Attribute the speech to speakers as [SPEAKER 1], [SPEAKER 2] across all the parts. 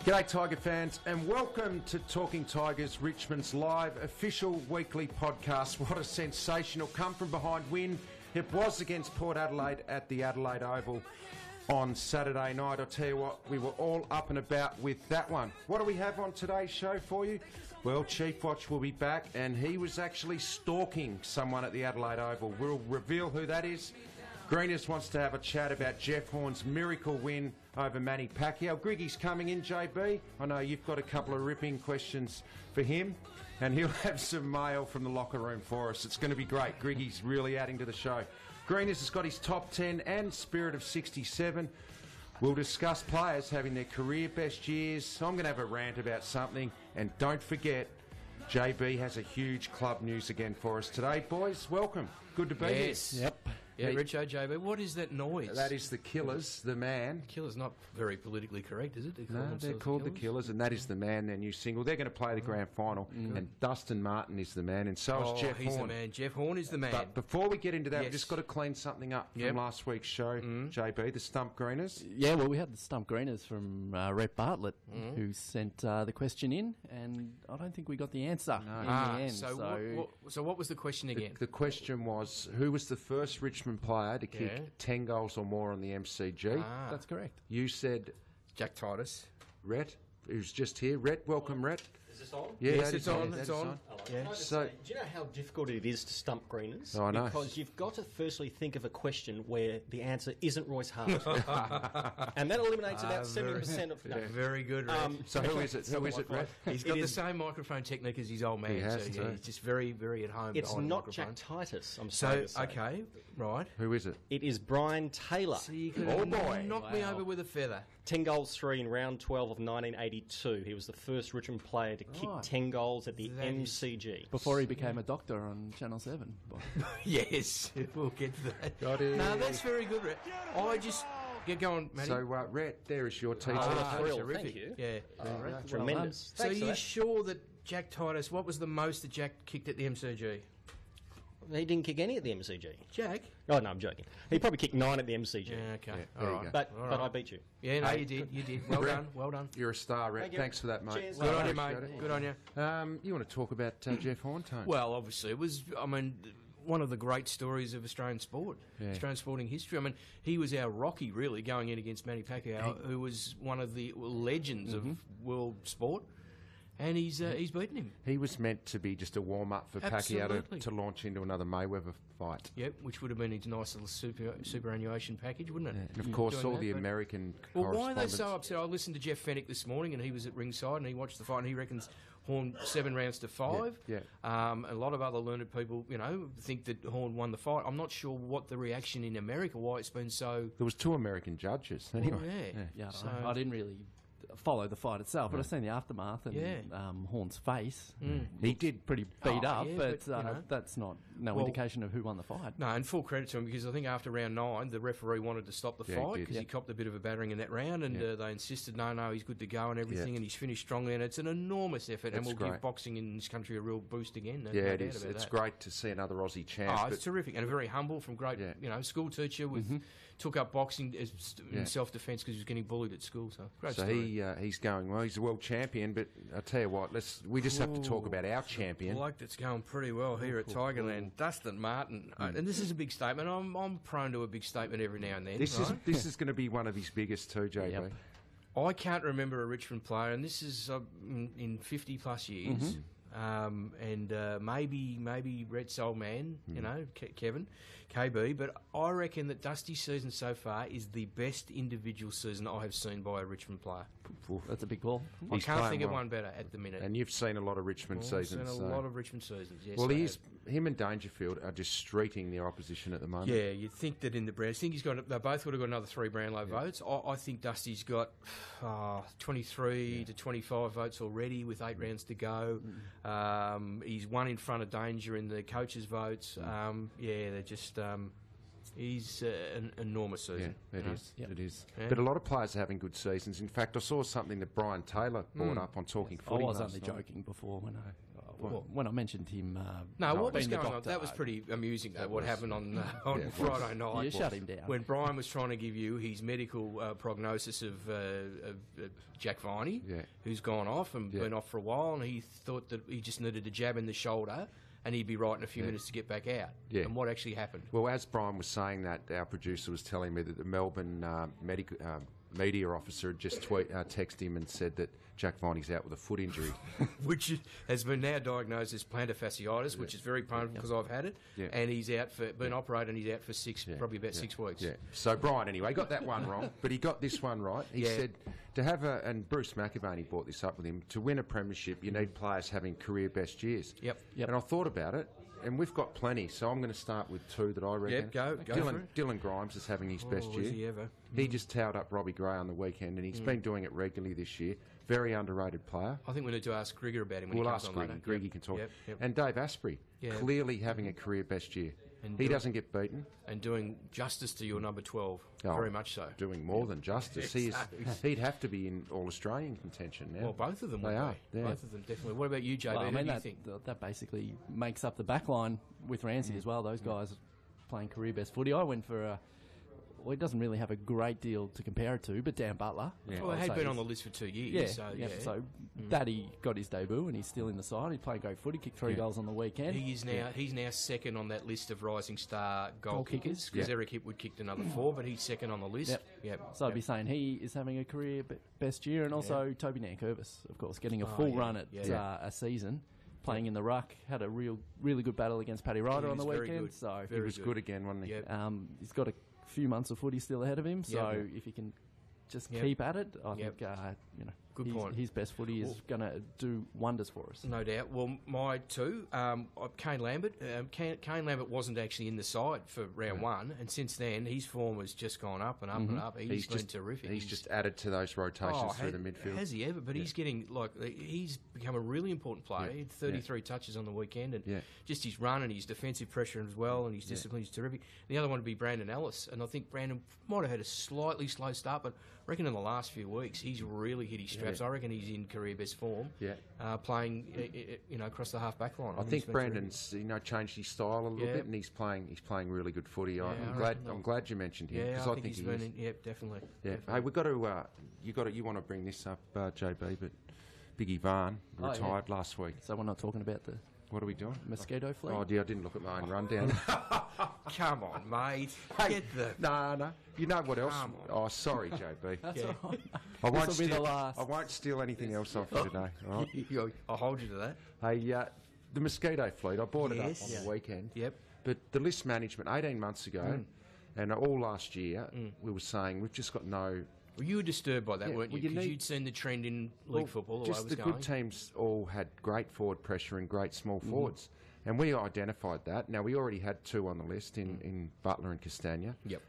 [SPEAKER 1] G'day Tiger fans and welcome to Talking Tigers, Richmond's live official weekly podcast. What a sensational come from behind win it was against Port Adelaide at the Adelaide Oval on Saturday night. I'll tell you what, we were all up and about with that one. What do we have on today's show for you? Well, Chief Watch will be back and he was actually stalking someone at the Adelaide Oval. We'll reveal who that is. Greeners wants to have a chat about Jeff Horn's miracle win over Manny Pacquiao. Griggy's coming in, JB. I know you've got a couple of ripping questions for him, and he'll have some mail from the locker room for us. It's going to be great. Griggy's really adding to the show. Greeners has got his top 10 and spirit of 67. We'll discuss players having their career best years. I'm going to have a rant about something, and don't forget, JB has a huge club news again for us today. Boys, welcome. Good to be here.
[SPEAKER 2] Yep. Yeah, Richo, JB, what is that noise?
[SPEAKER 1] That is the Killers, the Man.
[SPEAKER 2] Killer's not very politically correct, is it?
[SPEAKER 1] They're called the Killers, and that is the Man, their new single. They're going to play the grand final, and Dustin Martin is the man, and so is Jeff Horn.
[SPEAKER 2] He's the man. Jeff Horn is the man.
[SPEAKER 1] But before we get into that, we've just got to clean something up from last week's show, JB, the Stump Greeners.
[SPEAKER 3] Yeah, well, we had the Stump Greeners from Rhett Bartlett, who sent the question in, and I don't think we got the answer in the end.
[SPEAKER 2] So what was the question again?
[SPEAKER 1] The question was, who was the first Richmond player to kick 10 goals or more on the MCG?
[SPEAKER 3] That's correct.
[SPEAKER 1] You said
[SPEAKER 2] Jack Titus.
[SPEAKER 1] Rhett, who's just here. Rhett, welcome, Rhett.
[SPEAKER 4] Is this on?
[SPEAKER 1] Yeah,
[SPEAKER 2] yes, it's on. It's on.
[SPEAKER 1] So,
[SPEAKER 4] do you know how difficult it is to stump Greeners?
[SPEAKER 1] Oh, I know.
[SPEAKER 4] Because you've got to firstly think of a question where the answer isn't Royce Hart. And that eliminates about 70% of... No.
[SPEAKER 2] Very good, Rhett.
[SPEAKER 1] So who is it? Who is it, Rhett?
[SPEAKER 2] He's got the same microphone technique as his old man.
[SPEAKER 1] He has
[SPEAKER 2] so he's just very, very at home.
[SPEAKER 4] It's
[SPEAKER 2] behind
[SPEAKER 4] not
[SPEAKER 2] the
[SPEAKER 4] Jack
[SPEAKER 2] microphone.
[SPEAKER 4] Titus, I'm sorry to say.
[SPEAKER 2] Okay, right.
[SPEAKER 1] Who is it?
[SPEAKER 4] It is Brian Taylor.
[SPEAKER 2] So you could knock me over with a feather.
[SPEAKER 4] 10 goals, 3 in round 12 of 1982. He was the first Richmond player to kick 10 goals at the MCG.
[SPEAKER 3] Before he became a doctor on Channel 7.
[SPEAKER 2] Yes, we'll get to that.
[SPEAKER 1] Got it.
[SPEAKER 2] No, that's very good, Rhett. I just... Get going, Matty.
[SPEAKER 1] So, Rhett, there is your teacher.
[SPEAKER 4] Terrific.
[SPEAKER 2] Thank you. Yeah.
[SPEAKER 4] Tremendous.
[SPEAKER 2] So you're sure that Jack Titus, what was the most that Jack kicked at the MCG?
[SPEAKER 4] He didn't kick any at the MCG.
[SPEAKER 2] Jack?
[SPEAKER 4] Oh, no, I'm joking. He probably kicked 9 at the MCG.
[SPEAKER 2] Yeah, okay.
[SPEAKER 1] Yeah,
[SPEAKER 2] all right.
[SPEAKER 4] But I beat you.
[SPEAKER 2] Yeah, no, you did. You did. Well done. Well done.
[SPEAKER 1] You're a star, Rhett.
[SPEAKER 4] Thank you.
[SPEAKER 1] Thanks for that, mate.
[SPEAKER 4] Cheers.
[SPEAKER 2] Good on you, mate. Good on you.
[SPEAKER 1] You want to talk about Jeff Horn, Tone?
[SPEAKER 2] Well, obviously, it was, one of the great stories of Australian sport, Australian sporting history. He was our Rocky, really, going in against Manny Pacquiao, who was one of the legends of world sport. And he's beaten him.
[SPEAKER 1] He was meant to be just a warm-up for Pacquiao to launch into another Mayweather fight.
[SPEAKER 2] Yep, which would have been his nice little superannuation package, wouldn't it?
[SPEAKER 1] And of course, all the American
[SPEAKER 2] Well, why are they so upset? I listened to Jeff Fennick this morning, and he was at ringside, and he watched the fight, and he reckons Horn 7 rounds to 5.
[SPEAKER 1] Yeah.
[SPEAKER 2] A lot of other learned people, think that Horn won the fight. I'm not sure what the reaction in America, why it's been so...
[SPEAKER 1] There was 2 American judges, anyway.
[SPEAKER 3] Yeah, so I didn't really follow the fight itself, but I've seen the aftermath and Horn's face. He did pretty beat up, but that's not indication of who won the fight.
[SPEAKER 2] No, and full credit to him, because I think after round 9 the referee wanted to stop the fight because he copped a bit of a battering in that round, and they insisted no, he's good to go and everything, and he's finished strongly, and it's an enormous effort.
[SPEAKER 1] That's
[SPEAKER 2] and we'll give boxing in this country a real boost again.
[SPEAKER 1] It is. It's great to see another Aussie champ.
[SPEAKER 2] It's terrific, and very humble from great school teacher took up boxing in self-defence because he was getting bullied at school. So great story.
[SPEAKER 1] He's going well. He's a world champion, but I tell you what, we just have to talk about our champion.
[SPEAKER 2] Bloke that's going pretty well here at Tigerland, Dustin Martin. And this is a big statement. I'm prone to a big statement every now and then.
[SPEAKER 1] This is going to be one of his biggest too, JB. Yep.
[SPEAKER 2] I can't remember a Richmond player, and this is in 50 plus years. Maybe Rhett's old man, Kevin, KB, but I reckon that Dusty's season so far is the best individual season I have seen by a Richmond player.
[SPEAKER 3] That's a big call.
[SPEAKER 2] I can't think of one better at the minute.
[SPEAKER 1] And you've seen a lot of Richmond seasons.
[SPEAKER 2] I've seen a lot of Richmond seasons, yes.
[SPEAKER 1] Well, him and Dangerfield are just streaking the opposition at the moment.
[SPEAKER 2] Yeah, you'd think that in the Brownlow. They both would have got another 3 Brownlow votes. I think Dusty's got 23 to 25 votes already with 8 rounds to go. He's 1 in front of Danger in the coaches' votes. They're just... He's an enormous season.
[SPEAKER 1] Yeah, it is. Yeah. But a lot of players are having good seasons. In fact, I saw something that Brian Taylor brought up on Talking Footy.
[SPEAKER 3] I was only joking before when I when I mentioned him...
[SPEAKER 2] what was going on? That was pretty amusing, though, what happened on Friday night.
[SPEAKER 3] You shut him down.
[SPEAKER 2] When Brian was trying to give you his medical prognosis of Jack Viney, who's gone off and been off for a while, and he thought that he just needed a jab in the shoulder and he'd be right in a few minutes to get back out. Yeah. And what actually happened?
[SPEAKER 1] Well, as Brian was saying that, our producer was telling me that the Melbourne media officer had just texted him and said that Jack Viney's out with a foot injury.
[SPEAKER 2] Which has been now diagnosed as plantar fasciitis, which is very painful because I've had it. Yeah. And he's out been operated and he's out for probably about 6 weeks. Yeah.
[SPEAKER 1] So Brian, anyway, got that one wrong, but he got this one right. He said to have and Bruce McAvaney brought this up with him, to win a premiership, you need players having career best years.
[SPEAKER 2] Yep.
[SPEAKER 1] And I thought about it, and we've got plenty, so I'm going to start with two that I reckon.
[SPEAKER 2] Go
[SPEAKER 1] Dylan Grimes is having his best year.
[SPEAKER 2] Is he ever?
[SPEAKER 1] He just towed up Robbie Gray on the weekend, and he's been doing it regularly this year. Very underrated player.
[SPEAKER 2] I think we need to ask Griggy about him when he comes on later.
[SPEAKER 1] Griggy can talk. Yep. And Dave Asprey, clearly having a career best year. And he doesn't get beaten.
[SPEAKER 2] And doing justice to your number 12, very much so.
[SPEAKER 1] Doing more than justice. He'd have to be in All-Australian contention now.
[SPEAKER 2] Well, both of them would be. Both of them, definitely. What about you, JB? Who do you think?
[SPEAKER 3] That basically makes up the back line with Ramsey as well. Those guys playing career best footy. I went for well, he doesn't really have a great deal to compare it to, but Dan Butler.
[SPEAKER 2] Yeah. Well, he had been on the list for 2 years.
[SPEAKER 3] So Daddy got his debut and he's still in the side. He's playing great footy, kicked 3 goals on the weekend.
[SPEAKER 2] He's now second on that list of rising star goal kickers, because Eric Hipwood kicked another 4, but he's second on the list.
[SPEAKER 3] So I'd be saying he is having a career best year, and also Toby Nankervis, of course, getting a full run at a season. Playing in the ruck, had a really good battle against Paddy Ryder on the weekend. So
[SPEAKER 1] he was good again, wasn't he?
[SPEAKER 2] Yep.
[SPEAKER 3] He's got a few months of footy still ahead of him. So if he can just keep at it, I think
[SPEAKER 2] good point.
[SPEAKER 3] His best footy is going to do wonders for us.
[SPEAKER 2] No doubt. Well, my two, Kane Lambert. Kane Lambert wasn't actually in the side for round one, and since then his form has just gone up and up and up. He's been terrific.
[SPEAKER 1] He's just added to those rotations through the midfield.
[SPEAKER 2] Has he ever? But he's getting he's become a really important player. He had 33 touches on the weekend, and just his run and his defensive pressure as well, and his discipline is terrific. The other one would be Brandon Ellis, and I think Brandon might have had a slightly slow start, but I reckon in the last few weeks he's really hit his straps. I reckon he's in career best form. Playing across the half back line.
[SPEAKER 1] I think Brandon's changed his style a little bit, and he's playing really good footy. I'm glad you mentioned him, because I think
[SPEAKER 2] he's been definitely.
[SPEAKER 1] Hey, we've got to you want to bring this up, JB, but Biggie Varn retired last week.
[SPEAKER 3] So we're not talking about the.
[SPEAKER 1] What are we doing?
[SPEAKER 3] Mosquito fleet?
[SPEAKER 1] Oh, dear, I didn't look at my own rundown.
[SPEAKER 2] Come on, mate. Get the...
[SPEAKER 1] No. You know what else? Oh, sorry, JB.
[SPEAKER 3] That's all right. This will be the last.
[SPEAKER 1] I won't steal anything else off you today. All right?
[SPEAKER 2] I'll hold you to that.
[SPEAKER 1] Hey, the Mosquito fleet, I brought it up on the weekend.
[SPEAKER 2] Yep.
[SPEAKER 1] But the list management, 18 months ago, and all last year, we were saying we've just got no...
[SPEAKER 2] Well, you were disturbed by that, weren't you? Because you'd seen the trend in league football.
[SPEAKER 1] Just the good teams all had great forward pressure and great small forwards. And we identified that. Now, we already had 2 on the list in Butler and Castagna.
[SPEAKER 2] Yep.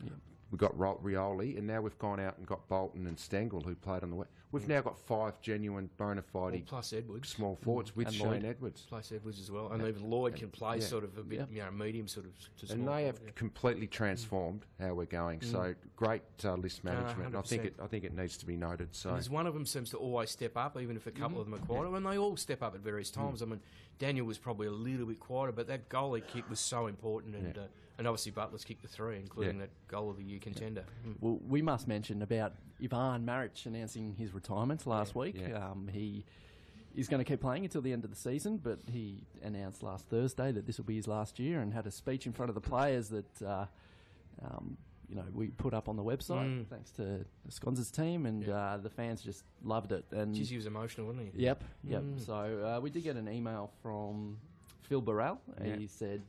[SPEAKER 1] We've got Rioli, and now we've gone out and got Bolton and Stengel, who played on the way. We've now got 5 genuine bona fide
[SPEAKER 2] plus Edwards
[SPEAKER 1] small forwards with
[SPEAKER 3] and
[SPEAKER 1] Shane
[SPEAKER 3] Lloyd.
[SPEAKER 1] Edwards.
[SPEAKER 2] Plus Edwards as well. And even Lloyd can play sort of a bit, medium sort of to small.
[SPEAKER 1] And they have completely transformed how we're going. So great list management. I think it needs to be noted. So
[SPEAKER 2] and there's one of them seems to always step up, even if a couple of them are quieter. And they all step up at various times. I mean, Daniel was probably a little bit quieter, but that goal he kicked was so important. And obviously Butler's kicked the 3, including that goal of the year contender.
[SPEAKER 3] Well, we must mention about Ivan Maric announcing his retirement last week. He is going to keep playing until the end of the season, but he announced last Thursday that this will be his last year, and had a speech in front of the players that we put up on the website, thanks to Sconz's team, and the fans just loved it. And
[SPEAKER 2] he was emotional, wasn't he?
[SPEAKER 3] Yep. So we did get an email from Phil Burrell. He said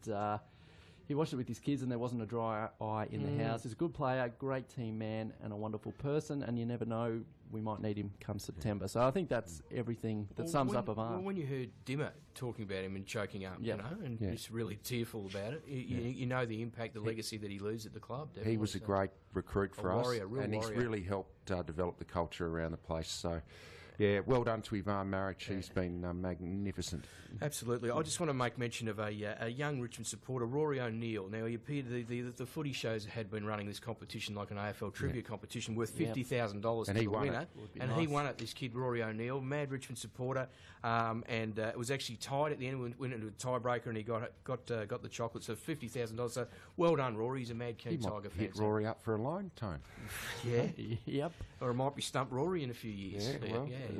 [SPEAKER 3] he watched it with his kids and there wasn't a dry eye in the house. He's a good player, great team man, and a wonderful person, and you never know, we might need him come September. So I think that's everything that sums up Ivan.
[SPEAKER 2] Well, when you heard Dimmer talking about him and choking up, and just really tearful about it, you know the impact, the legacy that he leaves at the club. Definitely.
[SPEAKER 1] He was a great recruit for us,
[SPEAKER 2] warrior,
[SPEAKER 1] and he's really helped develop the culture around the place. So Yeah, well done to Ivan Maric. He's been magnificent.
[SPEAKER 2] Absolutely. I just want to make mention of a young Richmond supporter, Rory O'Neill. Now, he appeared the footy shows had been running this competition like an AFL trivia competition worth $50,000 to the winner. And he won it, this kid, Rory O'Neill, mad Richmond supporter. And it was actually tied at the end, went into a tiebreaker, and he got the chocolate, so $50,000. So well done, Rory. He's a mad keen Tiger fan.
[SPEAKER 1] Hit Rory up for a loan, Tone.
[SPEAKER 2] Yeah.
[SPEAKER 3] Yep.
[SPEAKER 2] Or it might be Stump Rory in a few years.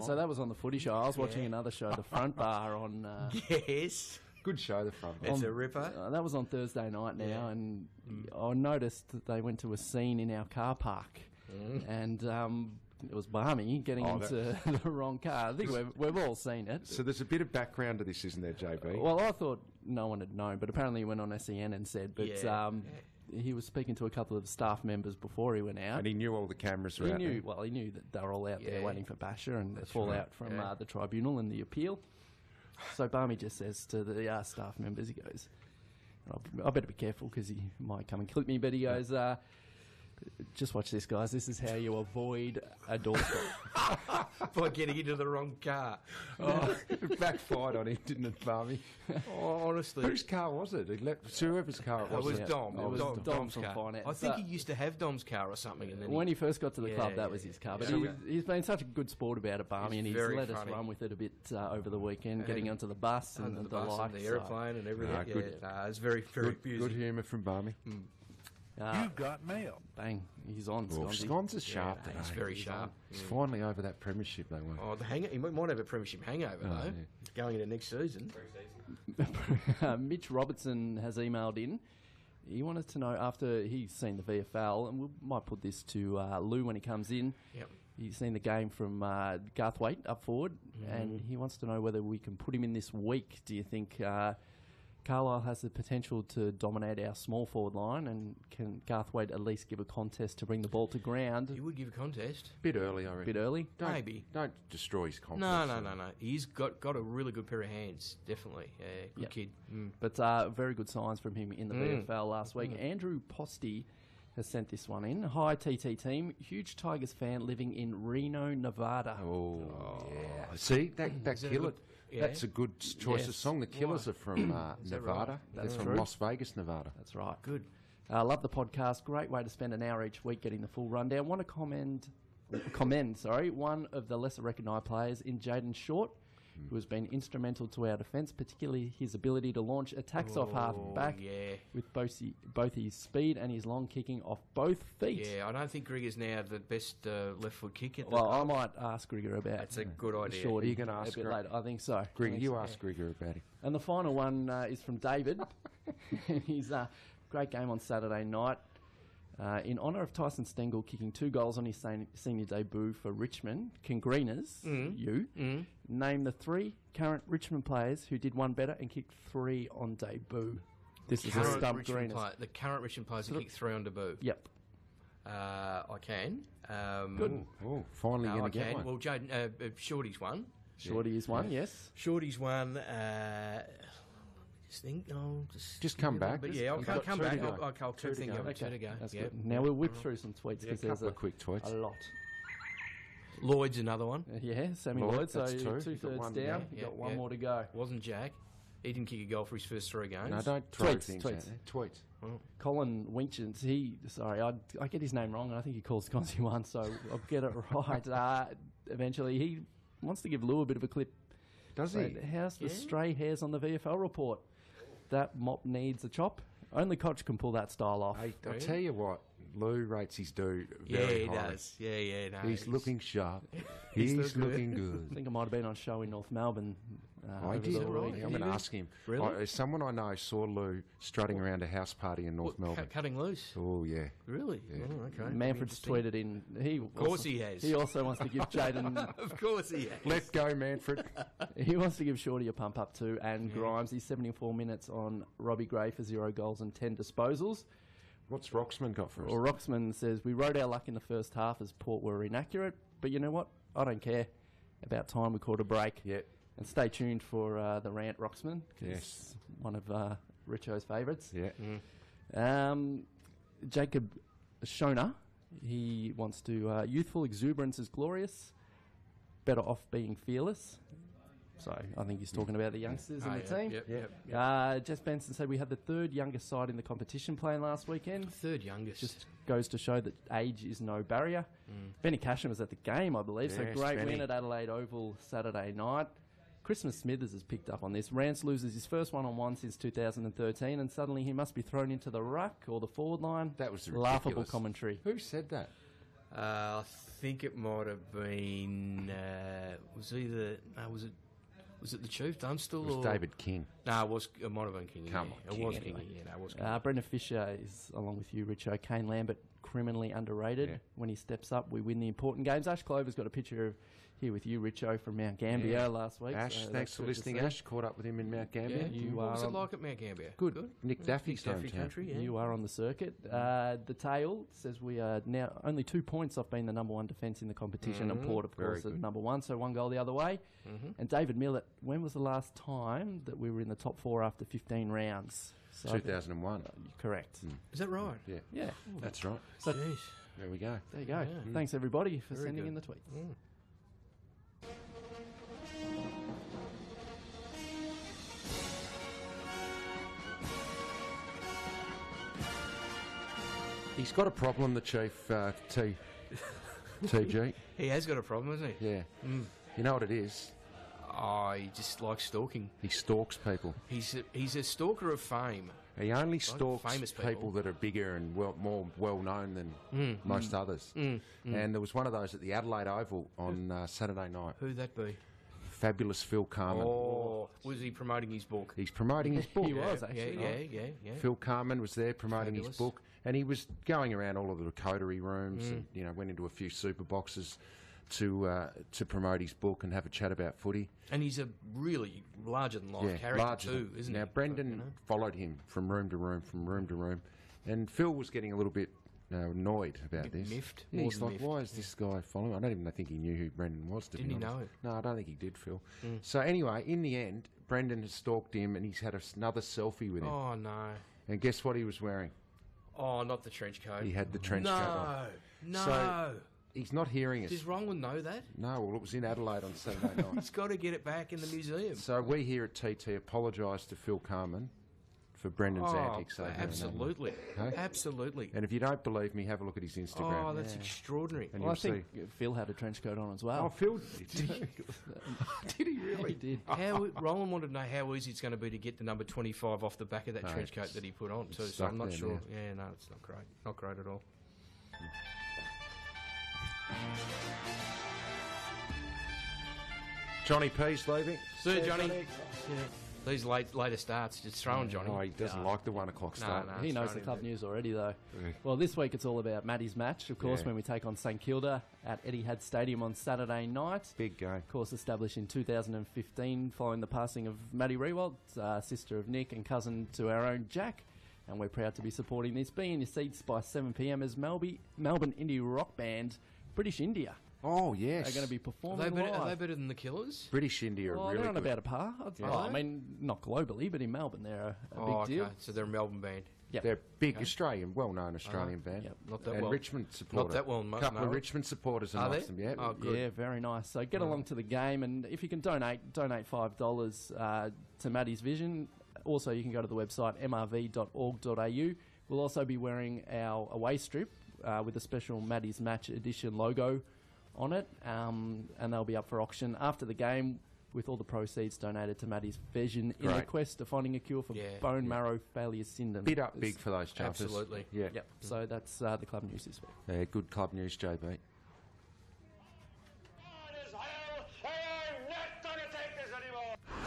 [SPEAKER 3] So that was on the footy show. I was watching another show, The Front Bar, on...
[SPEAKER 2] yes.
[SPEAKER 1] Good show, The Front Bar.
[SPEAKER 2] It's a ripper.
[SPEAKER 3] That was on Thursday night now, and I noticed that they went to a scene in our car park, and it was balmy getting into the wrong car. I think we've all seen it.
[SPEAKER 1] So there's a bit of background to this, isn't there, JB?
[SPEAKER 3] Well, I thought no one had known, but apparently he went on SEN and said, but he was speaking to a couple of staff members before he went out.
[SPEAKER 1] And he knew all the cameras were out there.
[SPEAKER 3] Well, he knew that they were all out there waiting for Basher and the fallout from the tribunal and the appeal. So Barmy just says to the staff members, he goes, I better be careful because he might come and clip me, but he goes, just watch this, guys. This is how you avoid a doorstop.
[SPEAKER 2] By getting into the wrong car.
[SPEAKER 1] It backfired on him, didn't it, Barmy?
[SPEAKER 2] Honestly.
[SPEAKER 1] Whose car was it? He left whoever's car it was.
[SPEAKER 2] It was Dom.
[SPEAKER 3] It was
[SPEAKER 2] Dom's
[SPEAKER 3] from
[SPEAKER 2] car.
[SPEAKER 3] Finance.
[SPEAKER 2] I think he used to have Dom's car or something. And then
[SPEAKER 3] when he first got to the club, that was his car. But he's been such a good sport about it, Barmy, and he's let us run with it a bit over the weekend, getting onto the bus and the like.
[SPEAKER 2] The aeroplane and everything. It's very, very
[SPEAKER 1] good humour from Barmy.
[SPEAKER 5] You've got mail.
[SPEAKER 3] Bang, he's on.
[SPEAKER 1] Scones is sharp today.
[SPEAKER 2] He's very sharp.
[SPEAKER 1] He's finally over that premiership they won.
[SPEAKER 2] He might have a premiership hangover, though, going into next season.
[SPEAKER 3] Mitch Robertson has emailed in. He wanted to know, after he's seen the VFL, and we might put this to Lou when he comes in.
[SPEAKER 2] Yep.
[SPEAKER 3] He's seen the game from Garthwaite up forward, and he wants to know whether we can put him in this week. Do you think Carlisle has the potential to dominate our small forward line, and can Garthwaite at least give a contest to bring the ball to ground?
[SPEAKER 2] He would give a contest.
[SPEAKER 1] Bit early, I reckon.
[SPEAKER 3] Bit early?
[SPEAKER 2] Maybe.
[SPEAKER 1] Don't destroy his confidence.
[SPEAKER 2] No. He's got a really good pair of hands, definitely. Good kid.
[SPEAKER 3] But very good signs from him in the VFL last week. Andrew Posty has sent this one in. Hi, TT team. Huge Tigers fan living in Reno, Nevada.
[SPEAKER 1] Oh. Yeah. See, that killer... That's a good choice of song. The Killers are from Nevada.
[SPEAKER 3] Right?
[SPEAKER 1] They're from Las Vegas, Nevada.
[SPEAKER 3] That's right. Good. Love the podcast. Great way to spend an hour each week getting the full rundown. Want to commend one of the lesser recognised players in Jaden Short, who has been instrumental to our defence, particularly his ability to launch attacks off half back with both his speed and his long kicking off both feet.
[SPEAKER 2] Yeah, I don't think Griggy's now the best left foot kicker.
[SPEAKER 3] Well, I might ask Grigger about
[SPEAKER 2] That's a good idea.
[SPEAKER 3] Shorty.
[SPEAKER 1] Are you going to ask
[SPEAKER 3] a bit later? I think so.
[SPEAKER 1] Grigger, you ask Grigger about him.
[SPEAKER 3] And the final one is from David. He's a great game on Saturday night. In honour of Tyson Stengel kicking 2 goals on his senior debut for Richmond, can Greeners, name the 3 current Richmond players who did one better and kicked 3 on debut? This is a stump Greeners.
[SPEAKER 2] The current Richmond players who kicked 3 on debut.
[SPEAKER 3] Yep.
[SPEAKER 2] I can.
[SPEAKER 3] Good.
[SPEAKER 1] Oh, finally going to get one.
[SPEAKER 2] Well, Jaden, Shorty's one.
[SPEAKER 3] Shorty is one, yes.
[SPEAKER 2] Shorty's one.
[SPEAKER 1] Just come back.
[SPEAKER 2] But yeah, I'll come back. I'll two to go.
[SPEAKER 3] That's good. Now we'll whip through some tweets because there's
[SPEAKER 1] a quick tweets.
[SPEAKER 3] A lot.
[SPEAKER 2] Lloyd's another one.
[SPEAKER 3] Sammy Lloyd. So
[SPEAKER 1] that's
[SPEAKER 3] 2/3 down. You've got one more to go.
[SPEAKER 2] Wasn't Jack. He didn't kick a goal for his first 3 games.
[SPEAKER 1] No, don't throw things out there. Tweets.
[SPEAKER 3] Oh. Colin Winchins, I get his name wrong, and I think he calls Sconsi one, so I'll get it right. Eventually, he wants to give Lou a bit of a clip.
[SPEAKER 1] Does he?
[SPEAKER 3] How's the stray hairs on the VFL report? That mop needs a chop. Only Koch can pull that style off.
[SPEAKER 1] Hey, I'll tell you what, Lou rates his do very high.
[SPEAKER 2] Yeah, he does. Yeah, no.
[SPEAKER 1] He's looking sharp. He's looking good.
[SPEAKER 3] I think I might have been on a show in North Melbourne.
[SPEAKER 1] I did. I'm going to ask him.
[SPEAKER 2] Really?
[SPEAKER 1] Someone I know saw Lou strutting around a house party in North Melbourne.
[SPEAKER 2] Cutting loose?
[SPEAKER 1] Oh, yeah.
[SPEAKER 2] Really?
[SPEAKER 1] Yeah.
[SPEAKER 2] Oh, okay.
[SPEAKER 3] Manfred's tweeted in.
[SPEAKER 2] Of course he has.
[SPEAKER 3] He also wants to give Jaden...
[SPEAKER 2] Of course he has.
[SPEAKER 1] Let go, Manfred.
[SPEAKER 3] He wants to give Shorty a pump up too, and Grimes. He's 74 minutes on Robbie Gray for 0 goals and 10 disposals.
[SPEAKER 1] What's Roxman got for us?
[SPEAKER 3] Well, Roxman says, we rode our luck in the first half as Port were inaccurate, but you know what? I don't care. About time we called a break.
[SPEAKER 1] Yeah.
[SPEAKER 3] And stay tuned for the rant, Roxman.
[SPEAKER 1] Yes.
[SPEAKER 3] One of Richo's favourites.
[SPEAKER 1] Yeah.
[SPEAKER 3] Jacob Shona, he wants to... youthful exuberance is glorious. better off being fearless. So I think he's talking about the youngsters in the team.
[SPEAKER 2] Yep.
[SPEAKER 3] Jess Benson said we had the third youngest side in the competition playing last weekend.
[SPEAKER 2] Third youngest.
[SPEAKER 3] Just goes to show that age is no barrier. Benny Cashin was at the game, I believe.
[SPEAKER 1] Yes,
[SPEAKER 3] so great
[SPEAKER 1] Benny.
[SPEAKER 3] win at Adelaide Oval Saturday night. Christmas Smithers has picked up on this. Rance loses his first one-on-one since 2013, and suddenly he must be thrown into the ruck or the forward line.
[SPEAKER 1] That was
[SPEAKER 3] laughable
[SPEAKER 1] ridiculous.
[SPEAKER 3] commentary.
[SPEAKER 1] Who said that?
[SPEAKER 2] I think it might have been was it the Chief Dunstall
[SPEAKER 1] It was
[SPEAKER 2] or
[SPEAKER 1] David King.
[SPEAKER 2] No, it might have been Kingy.
[SPEAKER 1] Come
[SPEAKER 2] yeah.
[SPEAKER 1] on,
[SPEAKER 2] It was
[SPEAKER 1] King,
[SPEAKER 2] Kingy. Yeah, no, it was Kingy.
[SPEAKER 3] Brendan Fisher is, along with you, Richo, Kane Lambert, criminally underrated.
[SPEAKER 1] Yeah.
[SPEAKER 3] When he steps up, we win the important games. Ash Clover's got a picture of here with you, Richo, from Mount Gambier last week.
[SPEAKER 1] Ash,
[SPEAKER 3] so
[SPEAKER 1] thanks
[SPEAKER 3] that's
[SPEAKER 1] for
[SPEAKER 3] good to
[SPEAKER 1] listening,
[SPEAKER 3] see.
[SPEAKER 1] Ash. Caught up with him in Mount Gambier.
[SPEAKER 2] Yeah.
[SPEAKER 3] You
[SPEAKER 2] What was
[SPEAKER 3] are
[SPEAKER 2] it
[SPEAKER 3] on-
[SPEAKER 2] like at Mount Gambier?
[SPEAKER 1] Good. Nick Daffy's
[SPEAKER 2] Daffy
[SPEAKER 1] hometown.
[SPEAKER 2] country, yeah.
[SPEAKER 3] You are on the circuit. The Tail says we are now only 2 points off being the number one defence in the competition, and Port, of
[SPEAKER 1] Very
[SPEAKER 3] course, at
[SPEAKER 1] good.
[SPEAKER 3] number one, so one goal the other way. And David Millett, when was the last time that we were in the top four after 15 rounds? So
[SPEAKER 1] 2001.
[SPEAKER 3] correct.
[SPEAKER 2] Is that right?
[SPEAKER 1] Yeah,
[SPEAKER 3] Yeah,
[SPEAKER 1] that's right.
[SPEAKER 3] so
[SPEAKER 2] Jeez.
[SPEAKER 1] There we go.
[SPEAKER 3] there you go.
[SPEAKER 2] Yeah.
[SPEAKER 3] Thanks, everybody, for
[SPEAKER 2] Very
[SPEAKER 3] sending
[SPEAKER 2] good.
[SPEAKER 3] in the tweets.
[SPEAKER 1] He's got a problem, the Chief, TG.
[SPEAKER 2] He has got a problem, hasn't he?
[SPEAKER 1] Yeah. You know what it is?
[SPEAKER 2] Oh, he just likes stalking.
[SPEAKER 1] He stalks people.
[SPEAKER 2] He's a stalker of fame.
[SPEAKER 1] He only stalks
[SPEAKER 2] famous
[SPEAKER 1] people.
[SPEAKER 2] people.
[SPEAKER 1] that are bigger and more well known than most others. And there was one of those at the Adelaide Oval on Saturday night.
[SPEAKER 2] Who'd that be?
[SPEAKER 1] Fabulous Phil Carman.
[SPEAKER 2] Oh, was he promoting his book?
[SPEAKER 1] He's promoting his book.
[SPEAKER 3] He was,
[SPEAKER 2] Yeah,
[SPEAKER 3] actually.
[SPEAKER 2] yeah.
[SPEAKER 1] Phil Carman was there promoting his
[SPEAKER 2] Fabulous.
[SPEAKER 1] book, and he was going around all of the coterie rooms and went into a few super boxes to promote his book and have a chat about footy.
[SPEAKER 2] And he's a really larger than life character
[SPEAKER 1] larger
[SPEAKER 2] too,
[SPEAKER 1] than-
[SPEAKER 2] isn't
[SPEAKER 1] now
[SPEAKER 2] he?
[SPEAKER 1] Brendan followed him from room to room, and Phil was getting a little bit annoyed about
[SPEAKER 2] Bit
[SPEAKER 1] this.
[SPEAKER 2] miffed,
[SPEAKER 1] Yeah,
[SPEAKER 2] more
[SPEAKER 1] he's
[SPEAKER 2] than
[SPEAKER 1] like,
[SPEAKER 2] miffed,
[SPEAKER 1] why is this guy following? I don't even think he knew who Brendan was. To
[SPEAKER 2] Didn't
[SPEAKER 1] be
[SPEAKER 2] he
[SPEAKER 1] honest.
[SPEAKER 2] know it?
[SPEAKER 1] No, I don't think he did, Phil. So anyway, in the end, Brendan has stalked him, and he's had another selfie with him.
[SPEAKER 2] Oh no!
[SPEAKER 1] And guess what he was wearing?
[SPEAKER 2] Oh, not the trench coat.
[SPEAKER 1] He had the trench coat on.
[SPEAKER 2] No,
[SPEAKER 1] So- He's not hearing us.
[SPEAKER 2] Does Ronald know that?
[SPEAKER 1] No, well, it was in Adelaide on Saturday night.
[SPEAKER 2] He's got to get it back in the museum.
[SPEAKER 1] So we here at TT apologise to Phil Carman for Brendan's antics over there in
[SPEAKER 2] absolutely,
[SPEAKER 1] Hey?
[SPEAKER 2] absolutely.
[SPEAKER 1] And if you don't believe me, have a look at his Instagram.
[SPEAKER 2] Oh, that's extraordinary.
[SPEAKER 1] And
[SPEAKER 3] Well, I
[SPEAKER 1] you'll see.
[SPEAKER 3] think Phil had a trench coat on as well.
[SPEAKER 1] Oh, Phil, did he really?
[SPEAKER 3] He did.
[SPEAKER 2] Roland wanted to know how easy it's going to be to get the number 25 off the back of that
[SPEAKER 1] No,
[SPEAKER 2] trench coat
[SPEAKER 1] it's-
[SPEAKER 2] that he put on too. So
[SPEAKER 1] stuck
[SPEAKER 2] I'm not
[SPEAKER 1] there
[SPEAKER 2] sure.
[SPEAKER 1] now.
[SPEAKER 2] Yeah, no, it's not great. Not great at all.
[SPEAKER 1] Johnny P's leaving.
[SPEAKER 2] See you, Johnny. These later starts, just throwing Johnny.
[SPEAKER 1] Oh, he doesn't like the 1 o'clock start.
[SPEAKER 2] no.
[SPEAKER 3] He knows
[SPEAKER 2] thrown
[SPEAKER 3] the
[SPEAKER 2] in
[SPEAKER 3] club
[SPEAKER 2] there.
[SPEAKER 3] news already, though.
[SPEAKER 1] Yeah.
[SPEAKER 3] Well, this week it's all about Maddie's match, of course,
[SPEAKER 1] Yeah.
[SPEAKER 3] when we take on St Kilda at Etihad Stadium on Saturday night.
[SPEAKER 1] Big game.
[SPEAKER 3] Of course, established in 2015 following the passing of Maddie Rewald, sister of Nick and cousin to our own Jack. And we're proud to be supporting this. Be in your seats by 7 p.m. as Melbourne indie rock band British India
[SPEAKER 1] Oh, yes.
[SPEAKER 3] are going to be
[SPEAKER 2] Are
[SPEAKER 3] performing
[SPEAKER 2] they, better,
[SPEAKER 3] live.
[SPEAKER 2] are they better than the Killers?
[SPEAKER 1] British India are
[SPEAKER 3] Oh,
[SPEAKER 1] really
[SPEAKER 3] they're on
[SPEAKER 1] good.
[SPEAKER 3] about a par.
[SPEAKER 1] Yeah.
[SPEAKER 3] Oh, I mean, not globally, but in Melbourne they're a big
[SPEAKER 2] okay.
[SPEAKER 3] deal.
[SPEAKER 2] So they're a Melbourne band.
[SPEAKER 3] Yep.
[SPEAKER 1] They're big Australian, well-known Australian band.
[SPEAKER 3] Yep.
[SPEAKER 2] Not that
[SPEAKER 1] And
[SPEAKER 2] well.
[SPEAKER 1] Richmond supporter.
[SPEAKER 2] Not that well,
[SPEAKER 1] A couple of
[SPEAKER 2] no.
[SPEAKER 1] Richmond supporters
[SPEAKER 2] Are
[SPEAKER 1] amongst
[SPEAKER 2] there?
[SPEAKER 1] them, yeah.
[SPEAKER 2] Oh, good.
[SPEAKER 3] Yeah, very nice. So get along to the game, and if you can donate $5 to Maddie's Vision. Also, you can go to the website mrv.org.au. We'll also be wearing our away strip with a special Maddie's Match Edition logo on it, and they'll be up for auction after the game, with all the proceeds donated to Maddie's Vision in the
[SPEAKER 1] Great.
[SPEAKER 3] quest to finding a cure for
[SPEAKER 2] Yeah,
[SPEAKER 3] bone marrow failure syndrome.
[SPEAKER 1] Bid up big for those jumpers.
[SPEAKER 2] Absolutely.
[SPEAKER 1] Yeah.
[SPEAKER 3] Yep. So that's the club news this week.
[SPEAKER 1] Yeah, good club news, JB.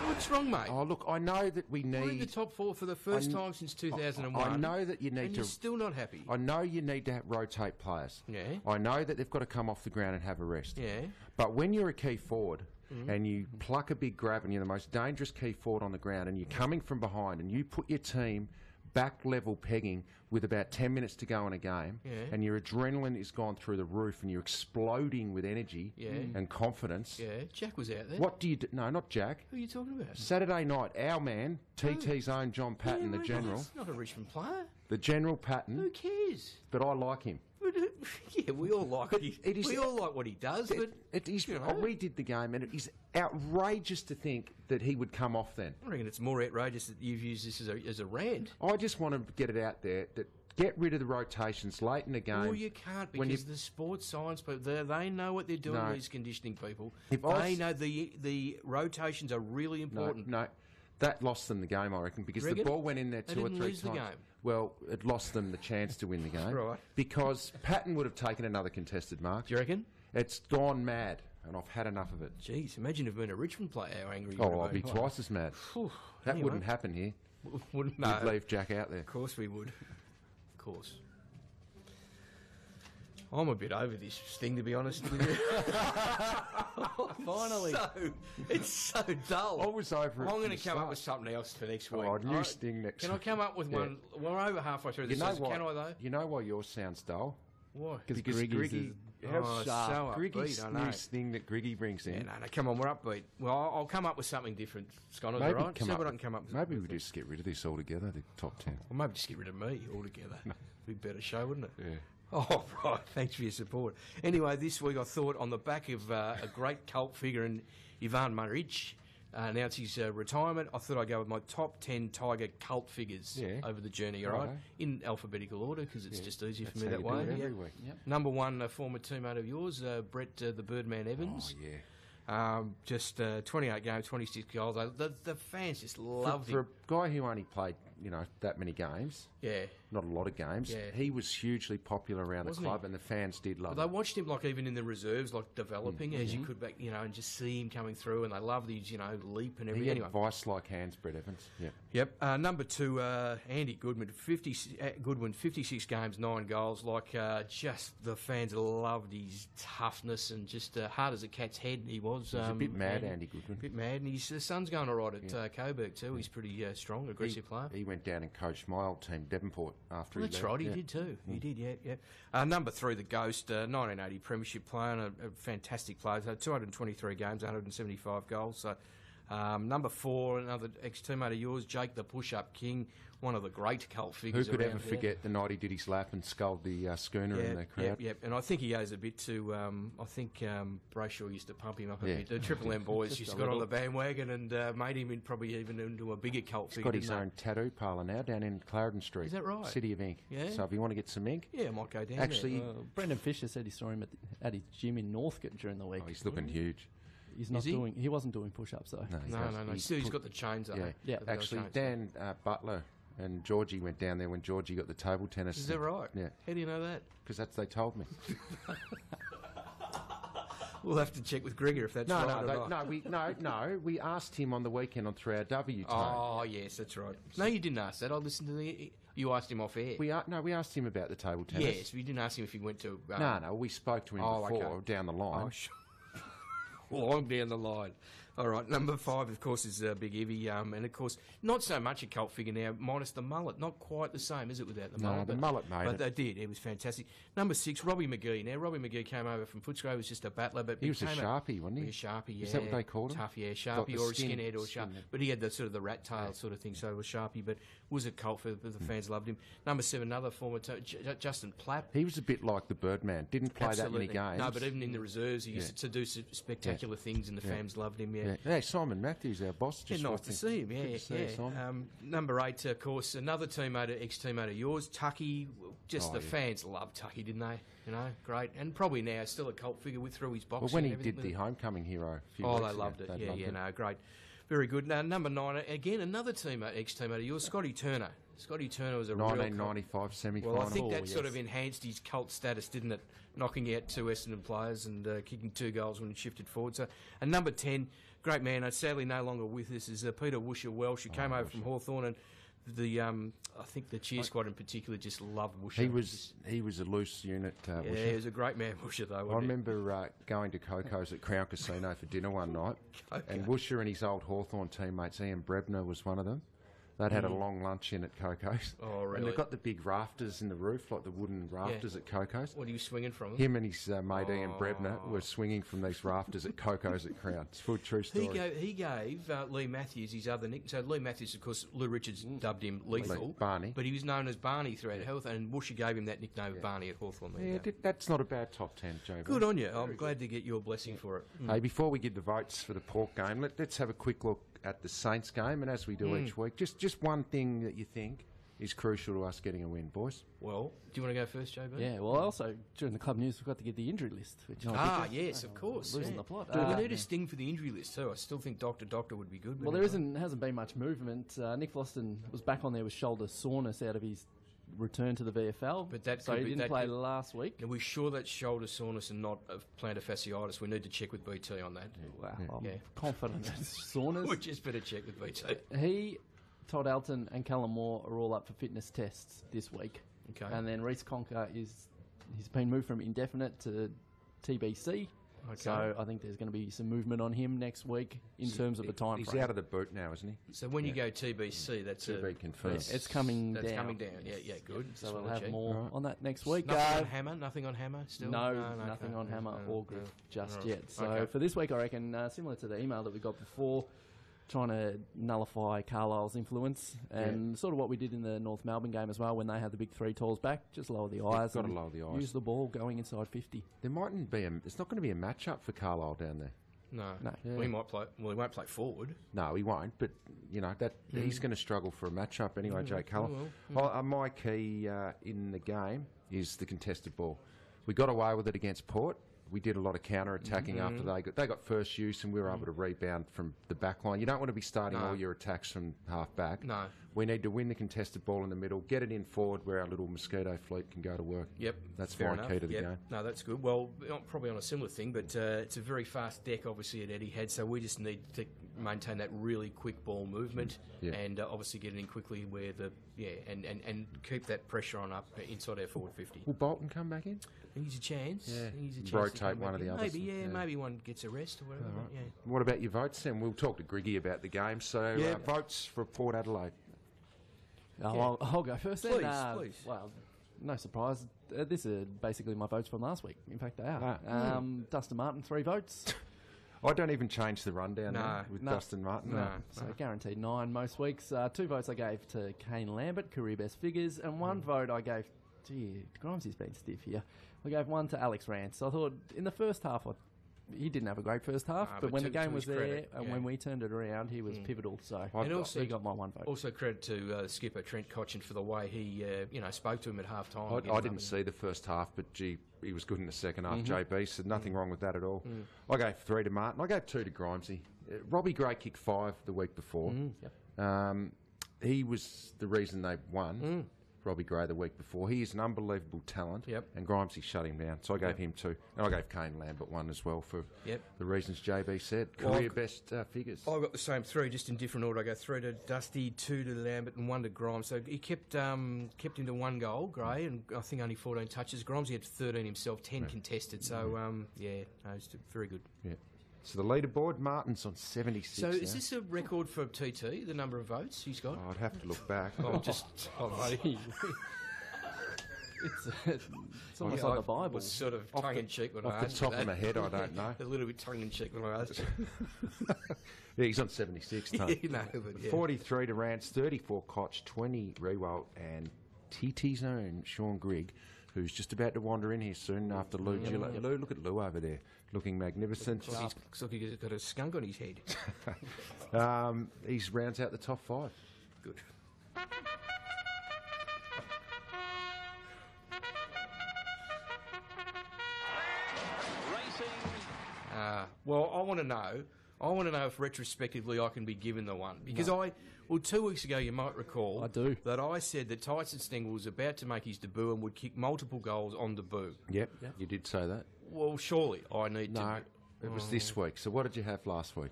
[SPEAKER 2] What's wrong, mate?
[SPEAKER 1] Oh, look, I know that we
[SPEAKER 2] We're in the
[SPEAKER 1] need...
[SPEAKER 2] top four for the first time since 2001.
[SPEAKER 1] I know that you need
[SPEAKER 2] and
[SPEAKER 1] to...
[SPEAKER 2] you're still not happy.
[SPEAKER 1] I know you need to rotate players.
[SPEAKER 2] Yeah.
[SPEAKER 1] I know that they've got to come off the ground and have a rest.
[SPEAKER 2] Yeah.
[SPEAKER 1] But when you're a key forward and you pluck a big grab and you're the most dangerous key forward on the ground and you're coming from behind and you put your team back level pegging with about 10 minutes to go in a game and your adrenaline is gone through the roof and you're exploding with energy and confidence,
[SPEAKER 2] Yeah. Jack was out there.
[SPEAKER 1] what do you do? No, not Jack.
[SPEAKER 2] Who are you talking about?
[SPEAKER 1] Saturday night, our man, TT's own John Patton, the general.
[SPEAKER 2] He's not a Richmond player.
[SPEAKER 1] The General Patton.
[SPEAKER 2] Who cares?
[SPEAKER 1] But I like him.
[SPEAKER 2] Yeah, we all like it. We all like what he does, but
[SPEAKER 1] we did the game, and it is outrageous to think that he would come off then.
[SPEAKER 2] I reckon it's more outrageous that you've used this as a rant.
[SPEAKER 1] I just want to get it out there that get rid of the rotations late in the game.
[SPEAKER 2] Well, you can't because the sports science people, they know what they're doing, these conditioning people. They know the rotations are really important.
[SPEAKER 1] No, that lost them the game, I reckon, because the ball went in there two or three times.
[SPEAKER 2] The game.
[SPEAKER 1] Well, it lost them the chance to win the game.
[SPEAKER 2] Right.
[SPEAKER 1] Because Patton would have taken another contested mark.
[SPEAKER 2] Do you reckon?
[SPEAKER 1] It's gone mad, and I've had enough of it.
[SPEAKER 2] Jeez, imagine if been a Richmond player, how angry you
[SPEAKER 1] would
[SPEAKER 2] would
[SPEAKER 1] have been. I'd be twice as mad. That wouldn't happen here.
[SPEAKER 2] Wouldn't
[SPEAKER 1] We'd leave Jack out there.
[SPEAKER 2] Of course we would. Of course. I'm a bit over this thing, to be honest with you.
[SPEAKER 3] Finally.
[SPEAKER 2] It's so dull.
[SPEAKER 1] I was over it.
[SPEAKER 2] I'm going to come up with something else for next week.
[SPEAKER 1] Oh, a new sting next week.
[SPEAKER 2] Can I come up with one? We're over halfway through this season. Can I, though?
[SPEAKER 1] You know why yours sounds dull?
[SPEAKER 2] Why?
[SPEAKER 1] Because
[SPEAKER 3] Griggy...
[SPEAKER 1] How sharp.
[SPEAKER 2] So
[SPEAKER 1] Griggy's new sting that Griggy brings in.
[SPEAKER 2] Yeah, no, come on, we're upbeat. Well, I'll come up with something different, Scott. All right? See what I can come up with.
[SPEAKER 1] Maybe we just get rid of this altogether, the top 10.
[SPEAKER 2] Or maybe just get rid of me altogether. Be a better show, wouldn't it?
[SPEAKER 1] Yeah.
[SPEAKER 2] Oh, right. Thanks for your support. Anyway, this week I thought on the back of a great cult figure in Ivan Maric announced his retirement, I thought I'd go with my top 10 Tiger cult figures over the journey, all right? In alphabetical order, because it's just easier for me that way.
[SPEAKER 1] Every week.
[SPEAKER 2] Yep. Number one, a former teammate of yours, Brett the Birdman Evans.
[SPEAKER 1] Oh, yeah.
[SPEAKER 2] Just 28 games, 26 goals. The fans just loved him.
[SPEAKER 1] For a guy who only played, that many games,
[SPEAKER 2] yeah,
[SPEAKER 1] not a lot of games, he was hugely popular around the club, and the fans did love him.
[SPEAKER 2] They watched him, even in the reserves, developing as you could back, and just see him coming through, and they loved his, leap and everything.
[SPEAKER 1] He had vice-like hands, Brett Evans.
[SPEAKER 2] Yep. Number two, Andy Goodwin, 56 games, 9 goals. Just the fans loved his toughness and just hard as a cat's head he was.
[SPEAKER 1] He's a bit mad, Andy Goodwin.
[SPEAKER 2] A bit mad, and his son's going all right at Coburg too. He's pretty strong, aggressive player.
[SPEAKER 1] He went down and coached my old team, Devonport, after
[SPEAKER 2] That's right, he did too. He did, yeah. Number three, the Ghost, 1980 Premiership player and a fantastic player. So 223 games, 175 goals. So number four, another ex-teammate of yours, Jake the Push-Up King, one of the great cult figures.
[SPEAKER 1] Who could ever forget the night he did his lap and sculled the schooner in the crowd?
[SPEAKER 2] Yep. And I think he owes a bit to, Brayshaw used to pump him up a bit. The Triple M boys used to got on the bandwagon and made him probably even into a bigger cult figure.
[SPEAKER 1] He's got his own tattoo parlour now down in Clarendon Street.
[SPEAKER 2] Is that right?
[SPEAKER 1] City of Ink.
[SPEAKER 2] Yeah.
[SPEAKER 1] So if you want to get some ink...
[SPEAKER 2] Yeah, I might go down
[SPEAKER 1] Actually,
[SPEAKER 2] there.
[SPEAKER 3] Brendan Fisher said he saw him at his gym in Northcote during the week.
[SPEAKER 1] Oh, he's looking huge.
[SPEAKER 3] He's not doing... He wasn't doing push-ups, though.
[SPEAKER 2] No. Still, he's got the chains on.
[SPEAKER 3] Yeah.
[SPEAKER 1] Actually, Dan Butler and Georgie went down there when Georgie got the table tennis.
[SPEAKER 2] Is that right?
[SPEAKER 1] Yeah.
[SPEAKER 2] How do you know that?
[SPEAKER 1] Because they told me.
[SPEAKER 2] We'll have to check with Griggy if that's right or not.
[SPEAKER 1] No, we asked him on the weekend on Through Our W time.
[SPEAKER 2] Oh, yes, that's right. No, you didn't ask that. I listened to you asked him off air.
[SPEAKER 1] We asked him about the table tennis.
[SPEAKER 2] Yes, we didn't ask him if he went to...
[SPEAKER 1] No, we spoke to him before, down the line.
[SPEAKER 2] Oh, sure. Long down the line. All right, number 5, of course, is Big Evie. And, of course, not so much a cult figure now, minus the mullet. Not quite the same, is it, without the mullet?
[SPEAKER 1] No, the mullet made it.
[SPEAKER 2] But they did. It was fantastic. Number 6, Robbie McGee. Now, Robbie McGee came over from Footscray. He was just a battler. But
[SPEAKER 1] he was a Sharpie, wasn't he?
[SPEAKER 2] He was a Sharpie, yeah.
[SPEAKER 1] Is that what they called him?
[SPEAKER 2] Tough, yeah. Sharpie or a skinhead or a Sharpie. But he had the sort of the rat tail sort of thing, so it was Sharpie. But was a cult for the fans loved him. Number 7, another former... Justin Plapp.
[SPEAKER 1] He was a bit like the Birdman. Didn't play that many games.
[SPEAKER 2] No, but even in the reserves, he used to do spectacular things, and the fans loved him,
[SPEAKER 1] Hey, Simon Matthews, our boss, just
[SPEAKER 2] nice to see him, yeah. Number 8, of course, another ex-teammate of yours, Tucky. The fans loved Tucky, didn't they? Great. And probably now still a cult figure through his boxing.
[SPEAKER 1] Well, when he did the Homecoming Hero a few weeks
[SPEAKER 2] they
[SPEAKER 1] ago,
[SPEAKER 2] loved it. No, great. Very good. Now, number 9, again, another ex-teammate of yours, Scotty Turner. Scotty Turner was a
[SPEAKER 1] 1995 semi-final.
[SPEAKER 2] Well, I think that sort of enhanced his cult status, didn't it? Knocking out 2 Essendon players and kicking 2 goals when he shifted forward. So, and number 10, great man, sadly no longer with us, is Peter Woosher Welsh, who came over from Hawthorn, and I think the cheer squad in particular just loved Woosher.
[SPEAKER 1] He was a loose unit. Woosher.
[SPEAKER 2] He was a great man, Woosher, though.
[SPEAKER 1] I remember going to Coco's at Crown Casino for dinner one night, and Woosher and his old Hawthorn teammates, Ian Brebner was one of them. They'd had a long lunch in at Coco's.
[SPEAKER 2] Oh, really?
[SPEAKER 1] And they've got the big rafters in the roof, like the wooden rafters at Coco's.
[SPEAKER 2] What are you swinging from?
[SPEAKER 1] Him and his mate Ian Brebner were swinging from these rafters at Coco's at Crown. It's a full true story.
[SPEAKER 2] He gave Lee Matthews his other nickname. So Lee Matthews, of course, Lou Richards dubbed him Lethal.
[SPEAKER 1] Barney.
[SPEAKER 2] But he was known as Barney throughout health, and Bushy gave him that nickname of Barney at Hawthorn.
[SPEAKER 1] That's not a bad top 10, Joe.
[SPEAKER 2] Good on you. I'm glad to get your blessing for it.
[SPEAKER 1] Hey, before we give the votes for the Port game, let's have a quick look at the Saints game, and as we do each week, just one thing that you think is crucial to us getting a win, boys.
[SPEAKER 2] Well, do you want to go first, JB?
[SPEAKER 3] Yeah, well, also, during the club news, we've got to get the injury list. Which
[SPEAKER 2] yes, of course.
[SPEAKER 3] Losing the plot.
[SPEAKER 2] We need a sting for the injury list, too. I still think Doctor would be good.
[SPEAKER 3] Well, hasn't been much movement. Nick Floston was back on there with shoulder soreness out of his return to the VFL,
[SPEAKER 2] but
[SPEAKER 3] so he didn't play last week.
[SPEAKER 2] Are we sure that's shoulder soreness and not plantar fasciitis? We need to check with BT on that.
[SPEAKER 3] Wow, I'm confident it's soreness.
[SPEAKER 2] We just better check with BT.
[SPEAKER 3] He, Todd Elton and Callum Moore are all up for fitness tests this week.
[SPEAKER 2] Okay.
[SPEAKER 3] And then Reece Conker he's been moved from indefinite to TBC. Okay. So I think there's going to be some movement on him next week in terms of the time
[SPEAKER 1] He's
[SPEAKER 3] frame.
[SPEAKER 1] out of the boot now, isn't he?
[SPEAKER 2] So when you go TBC, that's
[SPEAKER 1] to be confirmed.
[SPEAKER 3] It's coming down.
[SPEAKER 2] That's coming down. Yeah, good.
[SPEAKER 3] So we'll have more on that next week.
[SPEAKER 2] Nothing on Hammer still?
[SPEAKER 3] No, nothing on Hammer or Griff just yet. So for this week, I reckon, similar to the email that we got before, trying to nullify Carlisle's influence and sort of what we did in the North Melbourne game as well when they had the big three talls back. Just lower the eyes.
[SPEAKER 1] Got to lower the eyes.
[SPEAKER 3] Use the ball going inside 50.
[SPEAKER 1] There mightn't be. It's not going to be a match-up for Carlisle down there.
[SPEAKER 2] No.
[SPEAKER 3] Yeah.
[SPEAKER 2] Well, he might play. Well, he won't play forward.
[SPEAKER 1] No, he won't. But he's going to struggle for a match-up anyway. Jay Callum. My key in the game is the contested ball. We got away with it against Port. We did a lot of counter-attacking after they got first use, and we were able to rebound from the back line. You don't want to be starting all your attacks from half-back.
[SPEAKER 2] No.
[SPEAKER 1] We need to win the contested ball in the middle, get it in forward where our little mosquito fleet can go to work.
[SPEAKER 2] Yep.
[SPEAKER 1] That's
[SPEAKER 2] fair
[SPEAKER 1] my
[SPEAKER 2] enough.
[SPEAKER 1] key to the game.
[SPEAKER 2] No, that's good. Well, probably on a similar thing, but it's a very fast deck, obviously, at Etihad, so we just need to maintain that really quick ball movement and obviously get it in quickly where and keep that pressure on up inside our forward 50.
[SPEAKER 1] Will Bolton come back in?
[SPEAKER 2] I think he's a chance.
[SPEAKER 1] Yeah.
[SPEAKER 2] I think he's a chance
[SPEAKER 1] rotate one of the others.
[SPEAKER 2] Maybe one gets a rest or whatever.
[SPEAKER 1] Right.
[SPEAKER 2] Yeah.
[SPEAKER 1] What about your votes then? We'll talk to Griggy about the game. So votes for Port Adelaide.
[SPEAKER 3] I'll go first then.
[SPEAKER 2] Please.
[SPEAKER 3] Well, no surprise. This is basically my votes from last week. In fact, they are. Dustin Martin, 3 votes.
[SPEAKER 1] I don't even change the rundown now with Dustin Martin.
[SPEAKER 3] So guaranteed 9 most weeks. 2 votes I gave to Kane Lambert, career best figures, and 1 vote I gave. Grimesy's been stiff here. I gave 1 to Alex Rance. I thought in the first half, he didn't have a great first half, but when the game was there and when we turned it around, he was pivotal. So he got my 1 vote.
[SPEAKER 2] Also credit to skipper Trent Cotchin for the way he spoke to him at half time.
[SPEAKER 1] I didn't see the first half, but he was good in the second half. JB said nothing wrong with that at all. I gave 3 to Martin. I gave 2 to Grimesy. Robbie Gray kicked 5 the week before. He was the reason they won. Robbie Gray the week before. He is an unbelievable talent, and Grimesy shut him down. So I gave him 2. And I gave Kane Lambert 1 as well for the reasons JB said. Career best figures.
[SPEAKER 2] I got the same 3, just in different order. I go 3 to Dusty, 2 to Lambert, and 1 to Grimes. So he kept him to 1 goal, Gray, and I think only 14 touches. Grimes, he had 13 himself, 10 contested. So, it's very good.
[SPEAKER 1] Yeah. So the leaderboard, Martin's on 76.
[SPEAKER 2] So is this a record for TT, the number of votes he's got?
[SPEAKER 1] I'd have to look back.
[SPEAKER 3] It's almost like the Bible.
[SPEAKER 2] It was sort of tongue-in-cheek when I
[SPEAKER 1] off the
[SPEAKER 2] asked
[SPEAKER 1] top
[SPEAKER 2] that.
[SPEAKER 1] of my head, I don't know.
[SPEAKER 2] A little bit tongue-in-cheek when I asked you.
[SPEAKER 1] Yeah, he's on 76. 43 to Rance, 34 Koch, 20 Rewalt, and TT's own Sean Grigg, who's just about to wander in here soon after Lou Gillett. Lou, look at Lou over there, looking magnificent.
[SPEAKER 2] Looks like he's got a skunk on his head.
[SPEAKER 1] He's rounds out the top 5.
[SPEAKER 2] Good. Well, I want to know if retrospectively I can be given the 1. Because 2 weeks ago, you might recall,
[SPEAKER 3] I do,
[SPEAKER 2] that I said that Tyson Stengel was about to make his debut and would kick multiple goals on debut.
[SPEAKER 1] Yep. You did say that.
[SPEAKER 2] Well, surely I need to.
[SPEAKER 1] No, it was this week. So what did you have last week?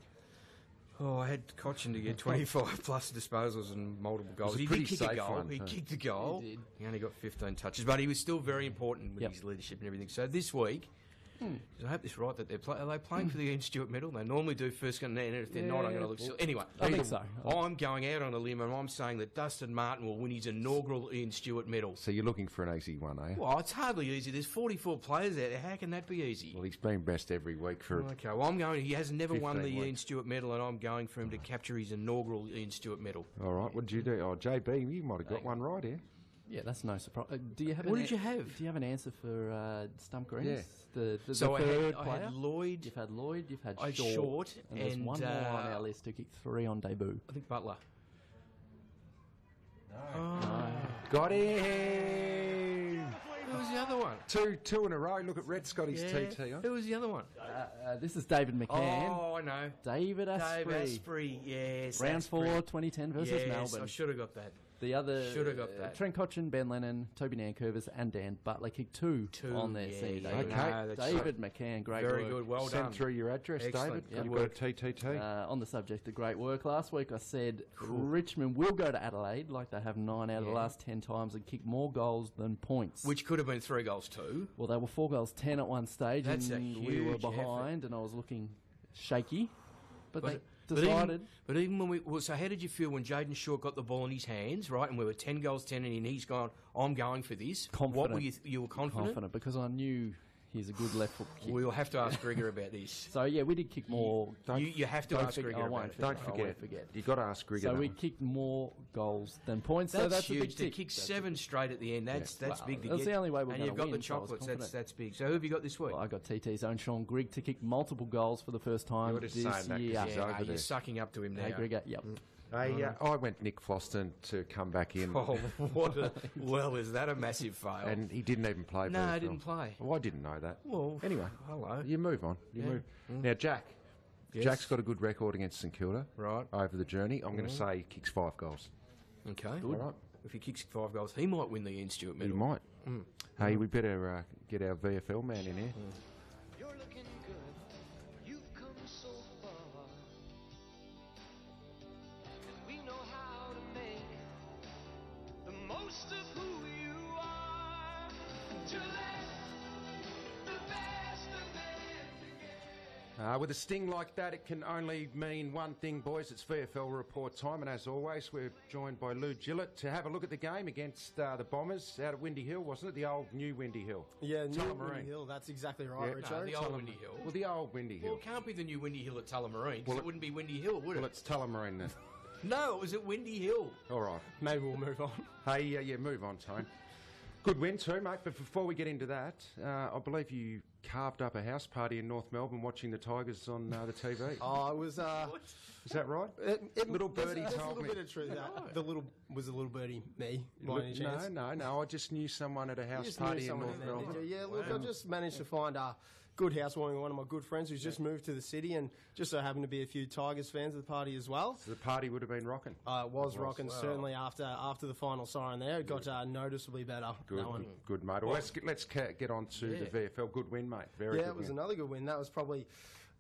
[SPEAKER 2] Oh, I had Cochin to get 25 plus disposals and multiple goals.
[SPEAKER 1] He
[SPEAKER 2] did kick a goal.
[SPEAKER 1] One,
[SPEAKER 2] he kicked a goal. He only got 15 touches, but he was still very important with his leadership and everything. So this week, I hope this is right that are they playing for the Ian Stewart medal? They normally do first, and then if they're not, I'm going to look silly. Anyway,
[SPEAKER 3] I think so.
[SPEAKER 2] I'm going out on a limb and I'm saying that Dustin Martin will win his inaugural Ian Stewart medal.
[SPEAKER 1] So you're looking for an easy one, eh?
[SPEAKER 2] Well, it's hardly easy. There's 44 players out there. How can that be easy?
[SPEAKER 1] Well, he's been best every week for...
[SPEAKER 2] Okay, well, I'm going... He has never won the
[SPEAKER 1] 15
[SPEAKER 2] Ian
[SPEAKER 1] weeks.
[SPEAKER 2] Stewart medal, and I'm going for him to capture his inaugural Ian Stewart medal.
[SPEAKER 1] All right, what did you do? Oh, JB, you might have got one right here.
[SPEAKER 3] Yeah, that's no surprise. Do you have?
[SPEAKER 2] What did you have?
[SPEAKER 3] Do you have an answer for Stump Greens?
[SPEAKER 1] Yeah.
[SPEAKER 3] The
[SPEAKER 2] So I
[SPEAKER 3] third
[SPEAKER 2] had
[SPEAKER 3] player?
[SPEAKER 2] Lloyd.
[SPEAKER 3] You've had Lloyd. You've had
[SPEAKER 2] I had
[SPEAKER 3] Short.
[SPEAKER 2] Short,
[SPEAKER 3] And there's
[SPEAKER 2] and,
[SPEAKER 3] one more on our list who kicked 3 on debut.
[SPEAKER 2] I think Butler.
[SPEAKER 1] Got him!
[SPEAKER 2] Who was the other one?
[SPEAKER 1] Two in a row. Look at Rhett's got his TT on.
[SPEAKER 2] Who was the other one?
[SPEAKER 3] This is David McCann.
[SPEAKER 2] Oh, I know.
[SPEAKER 3] David Asprey.
[SPEAKER 2] Dave Asprey, yes.
[SPEAKER 3] Round
[SPEAKER 2] Asprey.
[SPEAKER 3] 4, 2010 versus
[SPEAKER 2] Yes,
[SPEAKER 3] Melbourne.
[SPEAKER 2] I should have got that.
[SPEAKER 3] The other...
[SPEAKER 2] Should have got that.
[SPEAKER 3] Trent Cotchin, Ben Lennon, Toby Nankervis and Dan Butler kicked 2 on their senior
[SPEAKER 2] yeah,
[SPEAKER 3] debut.
[SPEAKER 1] Okay.
[SPEAKER 2] no, that's
[SPEAKER 3] David McCann, great
[SPEAKER 2] Very
[SPEAKER 3] work.
[SPEAKER 2] good, well
[SPEAKER 1] Send
[SPEAKER 2] done.
[SPEAKER 1] through your address,
[SPEAKER 2] Excellent.
[SPEAKER 1] David.
[SPEAKER 2] Good
[SPEAKER 1] You've got a TTT.
[SPEAKER 3] On the subject of great work, last week I said Richmond will go to Adelaide like they have 9 out of the last 10 times and kick more goals than points.
[SPEAKER 2] Which could have been 3 goals too.
[SPEAKER 3] Well, they were 4 goals 10 at one stage
[SPEAKER 2] That's a
[SPEAKER 3] and we were
[SPEAKER 2] huge
[SPEAKER 3] behind and I was looking shaky. But they
[SPEAKER 2] But
[SPEAKER 3] decided...
[SPEAKER 2] even when we... So how did you feel when Jaden Short got the ball in his hands, right, and we were 10 goals 10 and he's gone, I'm going for this?
[SPEAKER 3] Confident.
[SPEAKER 2] What were you were confident?
[SPEAKER 3] because I knew he's a good left foot kick.
[SPEAKER 2] We'll have to ask Grigger about this.
[SPEAKER 3] So, yeah, we did kick more...
[SPEAKER 2] You have to
[SPEAKER 3] Don't
[SPEAKER 2] ask
[SPEAKER 3] forget-
[SPEAKER 2] Grigger
[SPEAKER 3] I
[SPEAKER 2] about
[SPEAKER 3] won't
[SPEAKER 2] it.
[SPEAKER 3] forget.
[SPEAKER 1] Don't
[SPEAKER 3] I
[SPEAKER 1] forget.
[SPEAKER 3] won't forget.
[SPEAKER 1] You've got to ask Grigger.
[SPEAKER 3] So
[SPEAKER 1] that
[SPEAKER 3] we
[SPEAKER 1] one.
[SPEAKER 3] kicked more goals than points.
[SPEAKER 2] That's
[SPEAKER 3] so that's
[SPEAKER 2] huge.
[SPEAKER 3] a big
[SPEAKER 2] To
[SPEAKER 3] tick.
[SPEAKER 2] kick
[SPEAKER 3] That's
[SPEAKER 2] 7 straight at the end, that's
[SPEAKER 3] well,
[SPEAKER 2] big to
[SPEAKER 3] that's
[SPEAKER 2] get.
[SPEAKER 3] the only way we're
[SPEAKER 2] And
[SPEAKER 3] gonna
[SPEAKER 2] you've got
[SPEAKER 3] win,
[SPEAKER 2] the
[SPEAKER 3] so I was
[SPEAKER 2] chocolates,
[SPEAKER 3] confident.
[SPEAKER 2] that's big. So who have you got this week?
[SPEAKER 3] Well, I got TT's own Sean Grigg to kick multiple goals for the first time
[SPEAKER 1] You're just
[SPEAKER 3] this
[SPEAKER 1] saying that 'cause
[SPEAKER 3] year.
[SPEAKER 1] he's over
[SPEAKER 2] you're
[SPEAKER 1] there.
[SPEAKER 2] sucking up to him now.
[SPEAKER 3] Hey, Grigger, yep.
[SPEAKER 1] I went Nick Floston to come back in,
[SPEAKER 2] Oh, well, is that a massive fail?
[SPEAKER 1] and he didn't even play.
[SPEAKER 2] No,
[SPEAKER 1] very
[SPEAKER 2] I didn't
[SPEAKER 1] well.
[SPEAKER 2] play.
[SPEAKER 1] Well, I didn't know that.
[SPEAKER 2] Well,
[SPEAKER 1] Anyway,
[SPEAKER 2] hello.
[SPEAKER 1] you move on. You move. Now, Jack.
[SPEAKER 2] Yes.
[SPEAKER 1] Jack's got a good record against St Kilda.
[SPEAKER 2] Right.
[SPEAKER 1] Over the journey. I'm going to say he kicks 5 goals.
[SPEAKER 2] Okay.
[SPEAKER 1] All right.
[SPEAKER 2] If he kicks 5 goals, he might win the Ian Stewart
[SPEAKER 1] He
[SPEAKER 2] medal.
[SPEAKER 1] might. Hey, we better get our VFL man in here.
[SPEAKER 6] You're looking good. You've come so far. And we know how to make the most of who you are. To let the best of it.
[SPEAKER 1] With a sting like that, it can only mean one thing, boys. It's VFL report time, and as always, we're joined by Lou Gillett to have a look at the game against the Bombers out at Windy Hill, wasn't it? The old new Windy Hill.
[SPEAKER 7] Yeah, new
[SPEAKER 1] Tullamarine.
[SPEAKER 7] Windy Hill. That's exactly right,
[SPEAKER 1] Yeah.
[SPEAKER 7] Richard.
[SPEAKER 2] No, the old Windy Hill.
[SPEAKER 1] Well, the old Windy
[SPEAKER 2] Well,
[SPEAKER 1] Hill.
[SPEAKER 2] it can't be the new Windy Hill at Tullamarine, 'cause
[SPEAKER 1] Well,
[SPEAKER 2] it wouldn't be Windy Hill, would
[SPEAKER 1] Well,
[SPEAKER 2] it?
[SPEAKER 1] it's Tullamarine then.
[SPEAKER 2] No, it was at Windy Hill.
[SPEAKER 1] All right.
[SPEAKER 7] Maybe we'll move on.
[SPEAKER 1] Hey, yeah, move on, Tone. Good win too, mate. But before we get into that, I believe you carved up a house party in North Melbourne watching the Tigers on the TV.
[SPEAKER 7] Oh, it was.
[SPEAKER 1] Is that right? Little birdie
[SPEAKER 7] there's
[SPEAKER 1] told
[SPEAKER 7] a
[SPEAKER 1] me.
[SPEAKER 7] little bit of truth. The little was a little birdie me. By any chance?
[SPEAKER 1] No. I just knew someone at a
[SPEAKER 7] You
[SPEAKER 1] house
[SPEAKER 7] just knew
[SPEAKER 1] party in
[SPEAKER 7] someone
[SPEAKER 1] North
[SPEAKER 7] in there, did
[SPEAKER 1] Melbourne.
[SPEAKER 7] you? Yeah, look, I just managed to find a good housewarming with one of my good friends who's just moved to the city, and just so happened to be a few Tigers fans at the party as well.
[SPEAKER 1] So the party would have been rocking.
[SPEAKER 7] It was rocking, certainly after the final siren there. It got noticeably better.
[SPEAKER 1] Good,
[SPEAKER 7] that one.
[SPEAKER 1] good, mate. Well, let's get on to the VFL. Good win, mate. Very
[SPEAKER 7] Yeah,
[SPEAKER 1] good
[SPEAKER 7] it was
[SPEAKER 1] win.
[SPEAKER 7] another good win. That was probably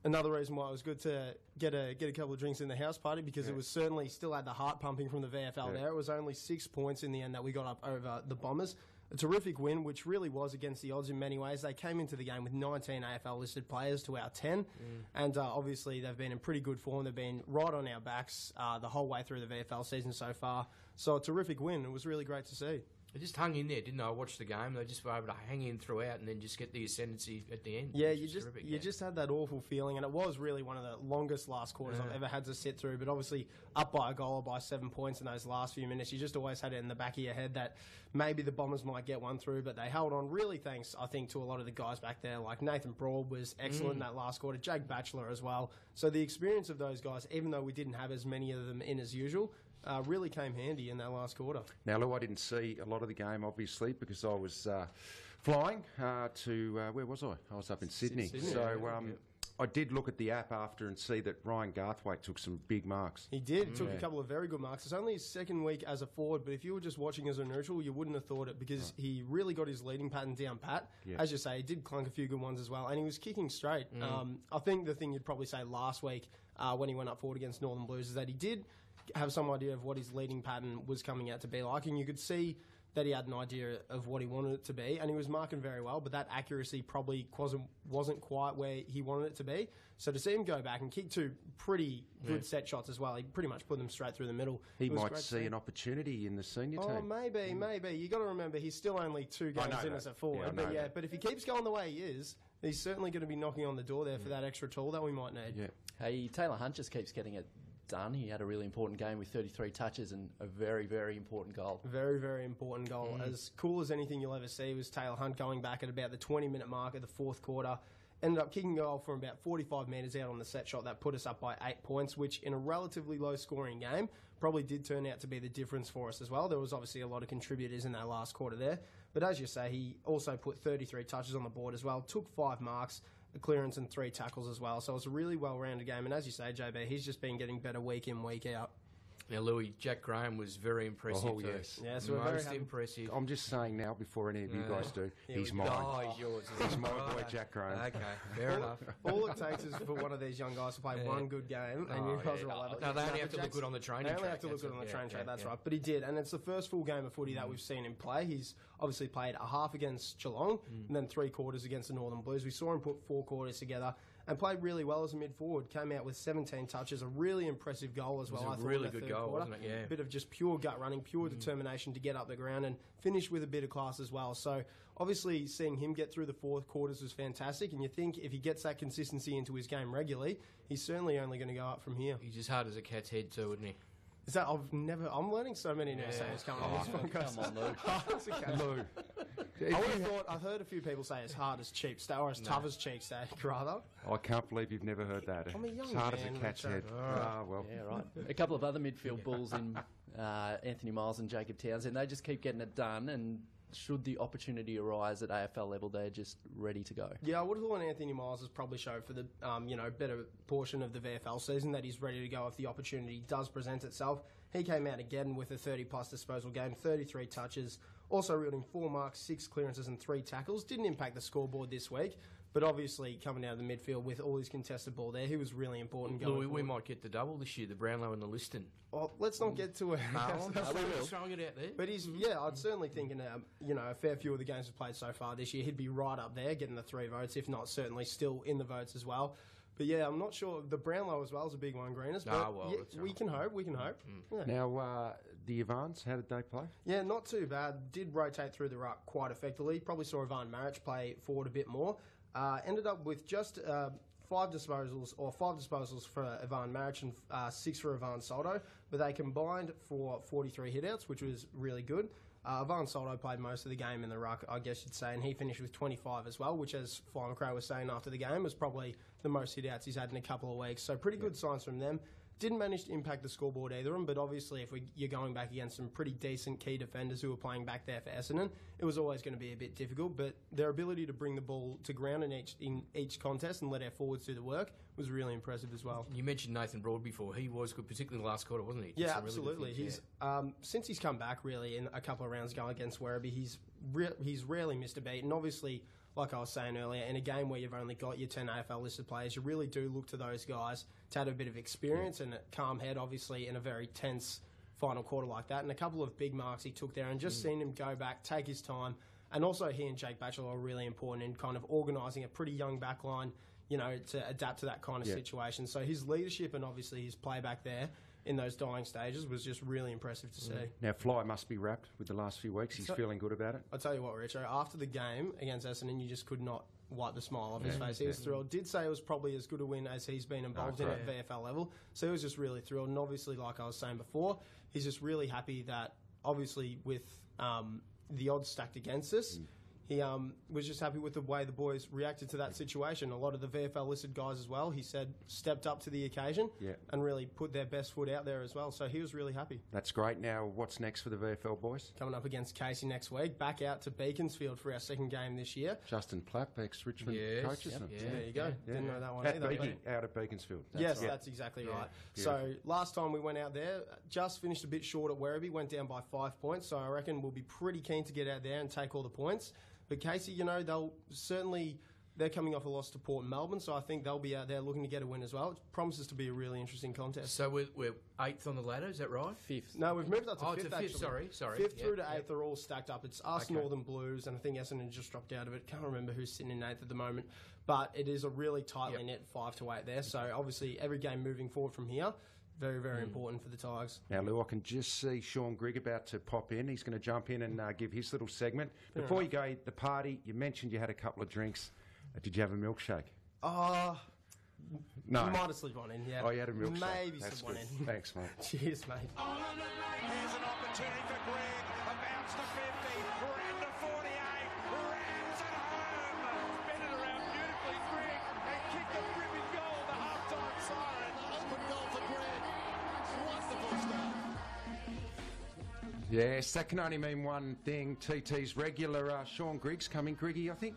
[SPEAKER 7] another reason why it was good to get a couple of drinks in the house party, because it was certainly still had the heart pumping from the VFL there. It was only 6 points in the end that we got up over the Bombers. A terrific win, which really was against the odds in many ways. They came into the game with 19 AFL-listed players to our 10, and obviously they've been in pretty good form. They've been right on our backs the whole way through the VFL season so far. So a terrific win. It was really great to see.
[SPEAKER 2] They just hung in there, didn't they? I watched the game. They just were able to hang in throughout and then just get the ascendancy at the end.
[SPEAKER 7] Yeah,
[SPEAKER 2] which
[SPEAKER 7] you
[SPEAKER 2] was
[SPEAKER 7] just
[SPEAKER 2] terrific,
[SPEAKER 7] you just had that awful feeling, and it was really one of the longest last quarters I've ever had to sit through. But obviously, up by a goal or by 7 points in those last few minutes, you just always had it in the back of your head that maybe the Bombers might get one through. But they held on, really thanks, I think, to a lot of the guys back there. Like Nathan Broad was excellent in that last quarter, Jake Batchelor as well. So the experience of those guys, even though we didn't have as many of them in as usual, really came handy in that last quarter.
[SPEAKER 1] Now, Lou, I didn't see a lot of the game, obviously, because I was flying to where was I? I was up in Sydney. So I did look at the app after and see that Ryan Garthwaite took some big marks.
[SPEAKER 7] He did. Took a couple of very good marks. It's only his second week as a forward, but if you were just watching as a neutral, you wouldn't have thought it, because he really got his leading pattern down pat.
[SPEAKER 1] Yeah.
[SPEAKER 7] As you say, he did clunk a few good ones as well, and he was kicking straight. I think the thing you'd probably say last week when he went up forward against Northern Blues is that he did have some idea of what his leading pattern was coming out to be like, and you could see that he had an idea of what he wanted it to be, and he was marking very well, but that accuracy probably wasn't quite where he wanted it to be. So to see him go back and kick 2 pretty good set shots as well, he pretty much put them straight through the middle.
[SPEAKER 1] He might see an opportunity in the senior team.
[SPEAKER 7] Oh, maybe. You got to remember, he's still only 2 games in as a forward. But if he keeps going the way he is, he's certainly going to be knocking on the door there for that extra tool that we might need.
[SPEAKER 1] Yeah.
[SPEAKER 3] Hey, Taylor Hunt just keeps getting it done. He had a really important game with 33 touches and a very, very important goal.
[SPEAKER 7] Very, very important goal. As cool as anything you'll ever see was Taylor Hunt going back at about the 20-minute mark of the fourth quarter. Ended up kicking a goal from about 45 metres out on the set shot that put us up by 8 points, which in a relatively low-scoring game probably did turn out to be the difference for us as well. There was obviously a lot of contributors in that last quarter there. But as you say, he also put 33 touches on the board as well, took 5 marks, a clearance and 3 tackles as well. So it was a really well-rounded game. And as you say, JB, he's just been getting better week in, week out.
[SPEAKER 2] Now, Louis, Jack Graham was very impressive.
[SPEAKER 1] Oh, yes.
[SPEAKER 7] Yeah, so we're very
[SPEAKER 2] Most
[SPEAKER 7] happy.
[SPEAKER 2] impressive.
[SPEAKER 1] I'm just saying now, before any of you guys do, he's mine.
[SPEAKER 2] Oh, he's yours.
[SPEAKER 1] He's my boy, Jack Graham.
[SPEAKER 2] Okay, fair enough.
[SPEAKER 7] All it takes is for one of these young guys to play one good game, and you guys will love it.
[SPEAKER 2] No, they only have to
[SPEAKER 7] Jack's-
[SPEAKER 2] look good on the training
[SPEAKER 7] They
[SPEAKER 2] track.
[SPEAKER 7] only have to look good on the training track, that's right. But he did, and it's the first full game of footy that we've seen him play. He's obviously played a half against Geelong, and then 3 quarters against the Northern Blues. We saw him put 4 quarters together and played really well as a mid-forward. Came out with 17 touches, a really impressive goal as well.
[SPEAKER 2] It was
[SPEAKER 7] I
[SPEAKER 2] a
[SPEAKER 7] thought,
[SPEAKER 2] really
[SPEAKER 7] in the
[SPEAKER 2] good
[SPEAKER 7] third
[SPEAKER 2] goal,
[SPEAKER 7] quarter.
[SPEAKER 2] wasn't it? Yeah.
[SPEAKER 7] A bit of just pure gut running, pure determination to get up the ground and finish with a bit of class as well. So obviously seeing him get through the 4th quarters was fantastic, and you think if he gets that consistency into his game regularly, he's certainly only going to go up from here.
[SPEAKER 2] He's as hard as a cat's head too, isn't he?
[SPEAKER 7] Is that I'm learning so many new sayings coming on this podcast.
[SPEAKER 3] Come on, Lou.
[SPEAKER 7] That's okay.
[SPEAKER 1] Lou.
[SPEAKER 7] I would have thought, I've heard a few people say as hard as cheap steak, or as tough as cheap steak, rather.
[SPEAKER 1] I can't believe you've never heard that.
[SPEAKER 7] I'm a young
[SPEAKER 1] It's hard as
[SPEAKER 7] man,
[SPEAKER 1] a cat's
[SPEAKER 7] Richard.
[SPEAKER 1] head. Ah, well.
[SPEAKER 3] Yeah, right. A couple of other midfield bulls in Anthony Miles and Jacob Townsend. They just keep getting it done, and should the opportunity arise at AFL level, they're just ready to go.
[SPEAKER 7] Yeah, I would have thought Anthony Miles has probably showed for the better portion of the VFL season that he's ready to go if the opportunity does present itself. He came out again with a 30-plus disposal game, 33 touches, also wielding 4 marks, 6 clearances and 3 tackles. Didn't impact the scoreboard this week, but obviously coming out of the midfield with all his contested ball there, he was really important going
[SPEAKER 2] Louis, we
[SPEAKER 7] forward.
[SPEAKER 2] might get the double this year, the Brownlow and the Liston.
[SPEAKER 7] Well, let's not get to it.
[SPEAKER 2] I'm just throwing it out there.
[SPEAKER 7] But I'd certainly think in a fair few of the games we've played so far this year, he'd be right up there, getting the 3 votes, if not certainly still in the votes as well. But yeah, I'm not sure. The Brownlow as well is a big one, Greeners. But
[SPEAKER 2] that's
[SPEAKER 7] we
[SPEAKER 2] right.
[SPEAKER 7] can hope. We can hope. Yeah.
[SPEAKER 1] Now, the Evans, how did they play?
[SPEAKER 7] Yeah, not too bad. Did rotate through the ruck quite effectively. Probably saw Ivan Maric play forward a bit more. Ended up with just 5 disposals for Ivan Maric and 6 for Ivan Soldo, but they combined for 43 hitouts, which was really good. Ivan Soldo played most of the game in the ruck, I guess you'd say, and he finished with 25 as well, which, as Fly McRae was saying after the game, was probably the most hitouts he's had in a couple of weeks. So pretty good signs from them. Didn't manage to impact the scoreboard either of them, but obviously if you're going back against some pretty decent key defenders who were playing back there for Essendon, it was always going to be a bit difficult, but their ability to bring the ball to ground in each contest and let our forwards do the work was really impressive as well.
[SPEAKER 2] You mentioned Nathan Broad before. He was good, particularly in the last quarter, wasn't he? Did
[SPEAKER 7] Yeah,
[SPEAKER 2] some really good
[SPEAKER 7] absolutely.
[SPEAKER 2] things,
[SPEAKER 7] He's since he's come back, really, in a couple of rounds going against Werribee, he's rarely missed a beat, and obviously, like I was saying earlier, in a game where you've only got your 10 AFL listed players, you really do look to those guys to have a bit of experience and a calm head, obviously, in a very tense final quarter like that. And a couple of big marks he took there, and just seeing him go back, take his time, and also he and Jake Batchelor are really important in kind of organising a pretty young backline, to adapt to that kind of situation. So his leadership and obviously his play back there in those dying stages was just really impressive to see.
[SPEAKER 1] Now, Fly must be wrapped with the last few weeks. He's feeling good about it.
[SPEAKER 7] I'll tell you what, Richo, after the game against Essendon, you just could not wipe the smile off his face. He was thrilled. Did say it was probably as good a win as he's been involved in at VFL level. So he was just really thrilled. And obviously, like I was saying before, he's just really happy that, obviously, with the odds stacked against us, he was just happy with the way the boys reacted to that situation. A lot of the VFL listed guys as well, he said, stepped up to the occasion and really put their best foot out there as well. So he was really happy.
[SPEAKER 1] That's great. Now, what's next for the VFL boys?
[SPEAKER 7] Coming up against Casey next week, back out to Beaconsfield for our second game this year.
[SPEAKER 1] Justin Plapp, ex-Richmond coach, isn't it?
[SPEAKER 7] There you go. Didn't know that one
[SPEAKER 1] At
[SPEAKER 7] either.
[SPEAKER 1] out at Beaconsfield.
[SPEAKER 7] Yes, that's exactly right. So last time we went out there, just finished a bit short at Werribee, went down by 5 points. So I reckon we'll be pretty keen to get out there and take all the points. But Casey, they'll certainly they're coming off a loss to Port and Melbourne, so I think they'll be out there looking to get a win as well. It promises to be a really interesting contest.
[SPEAKER 2] So we're 8th on the ladder, is that right?
[SPEAKER 3] 5th.
[SPEAKER 7] No, we've moved up to 5th,
[SPEAKER 2] to 5th,
[SPEAKER 7] actually.
[SPEAKER 2] sorry.
[SPEAKER 7] 5th through to
[SPEAKER 2] Yep,
[SPEAKER 7] 8th are all stacked up. It's us,
[SPEAKER 2] Okay.
[SPEAKER 7] Northern Blues, and I think Essendon just dropped out of it. Can't remember who's sitting in 8th at the moment. But it is a really tightly knit 5 to 8 there. So obviously every game moving forward from here, very, very important for the Tigers.
[SPEAKER 1] Now, Lou, I can just see Sean Grigg about to pop in. He's going to jump in and give his little segment. Before you go, the party, you mentioned you had a couple of drinks. Did you have a milkshake?
[SPEAKER 7] No.
[SPEAKER 1] No.
[SPEAKER 7] You might have slipped one in, yeah.
[SPEAKER 1] Oh, you had a milkshake.
[SPEAKER 7] Maybe
[SPEAKER 1] That's
[SPEAKER 7] slipped one
[SPEAKER 1] good.
[SPEAKER 7] in.
[SPEAKER 1] Thanks, mate.
[SPEAKER 7] Cheers, mate.
[SPEAKER 6] Here's an opportunity for Greg. A bounce to 50. Round to 48. Rams at home. Spin it around beautifully, Greg. And kicked a ripping goal. The halftime siren. Open goal for Greg. Wonderful stuff.
[SPEAKER 1] Yes, that can only mean one thing. TT's regular Sean Grigg's coming. Griggy, I think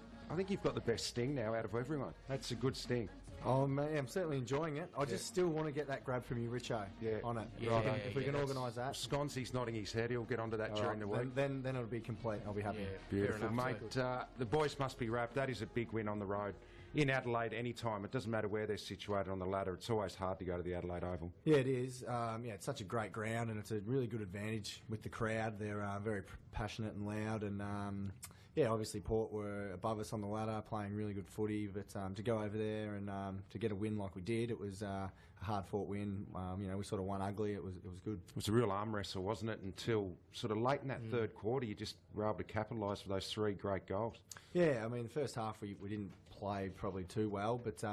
[SPEAKER 1] you've got the best sting now out of everyone. That's a good sting.
[SPEAKER 8] Oh, man, I'm certainly enjoying it. I just still want to get that grab from you, Richo, on it. If we can organise that.
[SPEAKER 1] Sconsy's nodding his head. He'll get onto that during the week.
[SPEAKER 8] Then it'll be complete. I'll be happy.
[SPEAKER 1] Beautiful,
[SPEAKER 2] fair enough,
[SPEAKER 1] mate. The boys must be wrapped. That is a big win on the road. In Adelaide, any time. It doesn't matter where they're situated on the ladder. It's always hard to go to the Adelaide Oval.
[SPEAKER 8] Yeah, it is. It's such a great ground, and it's a really good advantage with the crowd. They're very passionate and loud, and obviously Port were above us on the ladder, playing really good footy. But to go over there and to get a win like we did, it was a hard-fought win. We sort of won ugly. It was good.
[SPEAKER 1] It was a real arm wrestle, wasn't it? Until sort of late in that third quarter, you just were able to capitalise for those 3 great goals.
[SPEAKER 8] Yeah, I mean, the first half we didn't play probably too well, but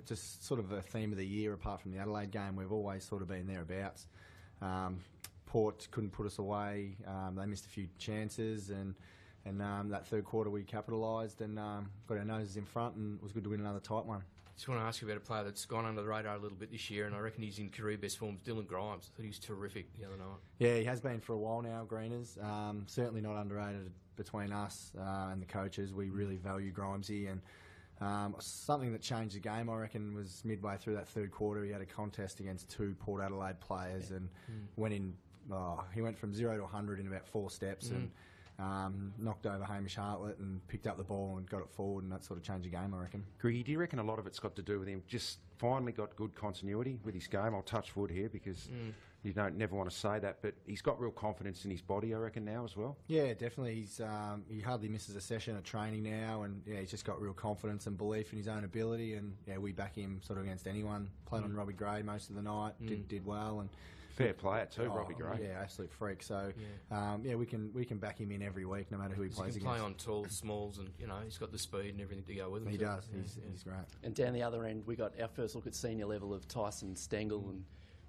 [SPEAKER 8] just sort of a theme of the year, apart from the Adelaide game, we've always sort of been thereabouts. Port couldn't put us away. They missed a few chances, and that third quarter we capitalised and got our noses in front, and it was good to win another tight one.
[SPEAKER 2] Just want to ask you about a player that's gone under the radar a little bit this year, and I reckon he's in career best form. Dylan Grimes. I thought he was terrific the other night.
[SPEAKER 8] Yeah, he has been for a while now, Greeners. Certainly not underrated between us and the coaches. We really value Grimesy, and something that changed the game, I reckon, was midway through that third quarter. He had a contest against 2 Port Adelaide players and went in. He went from 0 to 100 in about 4 steps and knocked over Hamish Hartlett and picked up the ball and got it forward, and that sort of changed the game, I reckon.
[SPEAKER 1] Griggy, do you reckon a lot of it's got to do with him just finally got good continuity with his game? I'll touch wood here because you don't never want to say that, but he's got real confidence in his body, I reckon, now as well.
[SPEAKER 8] Yeah, definitely. He hardly misses a session of training now, and he's just got real confidence and belief in his own ability, and we back him sort of against anyone. Played on Robbie Gray most of the night, did well, and
[SPEAKER 1] fair player too, Robbie Gray.
[SPEAKER 8] Yeah, absolute freak. So we can back him in every week, no matter who he plays
[SPEAKER 2] He can
[SPEAKER 8] against.
[SPEAKER 2] play on tall, smalls, and he's got the speed and everything to go with him.
[SPEAKER 8] He
[SPEAKER 2] too.
[SPEAKER 8] does. He's great.
[SPEAKER 3] And down the other end, we got our first look at senior level of Tyson Stengel, and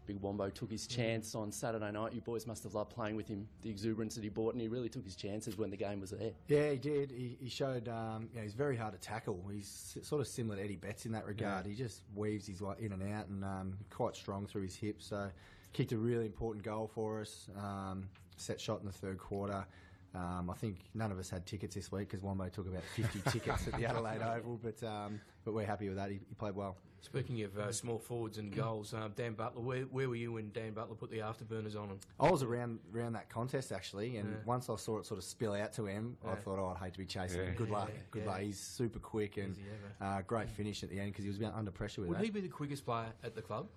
[SPEAKER 3] Big Wombo took his chance on Saturday night. You boys must have loved playing with him, the exuberance that he brought, and he really took his chances when the game was there.
[SPEAKER 8] Yeah, he did. He showed, he's very hard to tackle. He's sort of similar to Eddie Betts in that regard. He just weaves his way in and out, and quite strong through his hips. So kicked a really important goal for us. Set shot in the third quarter. I think none of us had tickets this week because Wombo took about 50 tickets at the Adelaide Oval, but we're happy with that. He played well.
[SPEAKER 2] Speaking of small forwards and goals, Dan Butler, where were you when Dan Butler put the afterburners on him?
[SPEAKER 8] I was around that contest actually, and once I saw it sort of spill out to him, I thought, I'd hate to be chasing him. Good luck. He's super quick and great finish at the end because he was under pressure with that.
[SPEAKER 2] Would he be the quickest player at the club?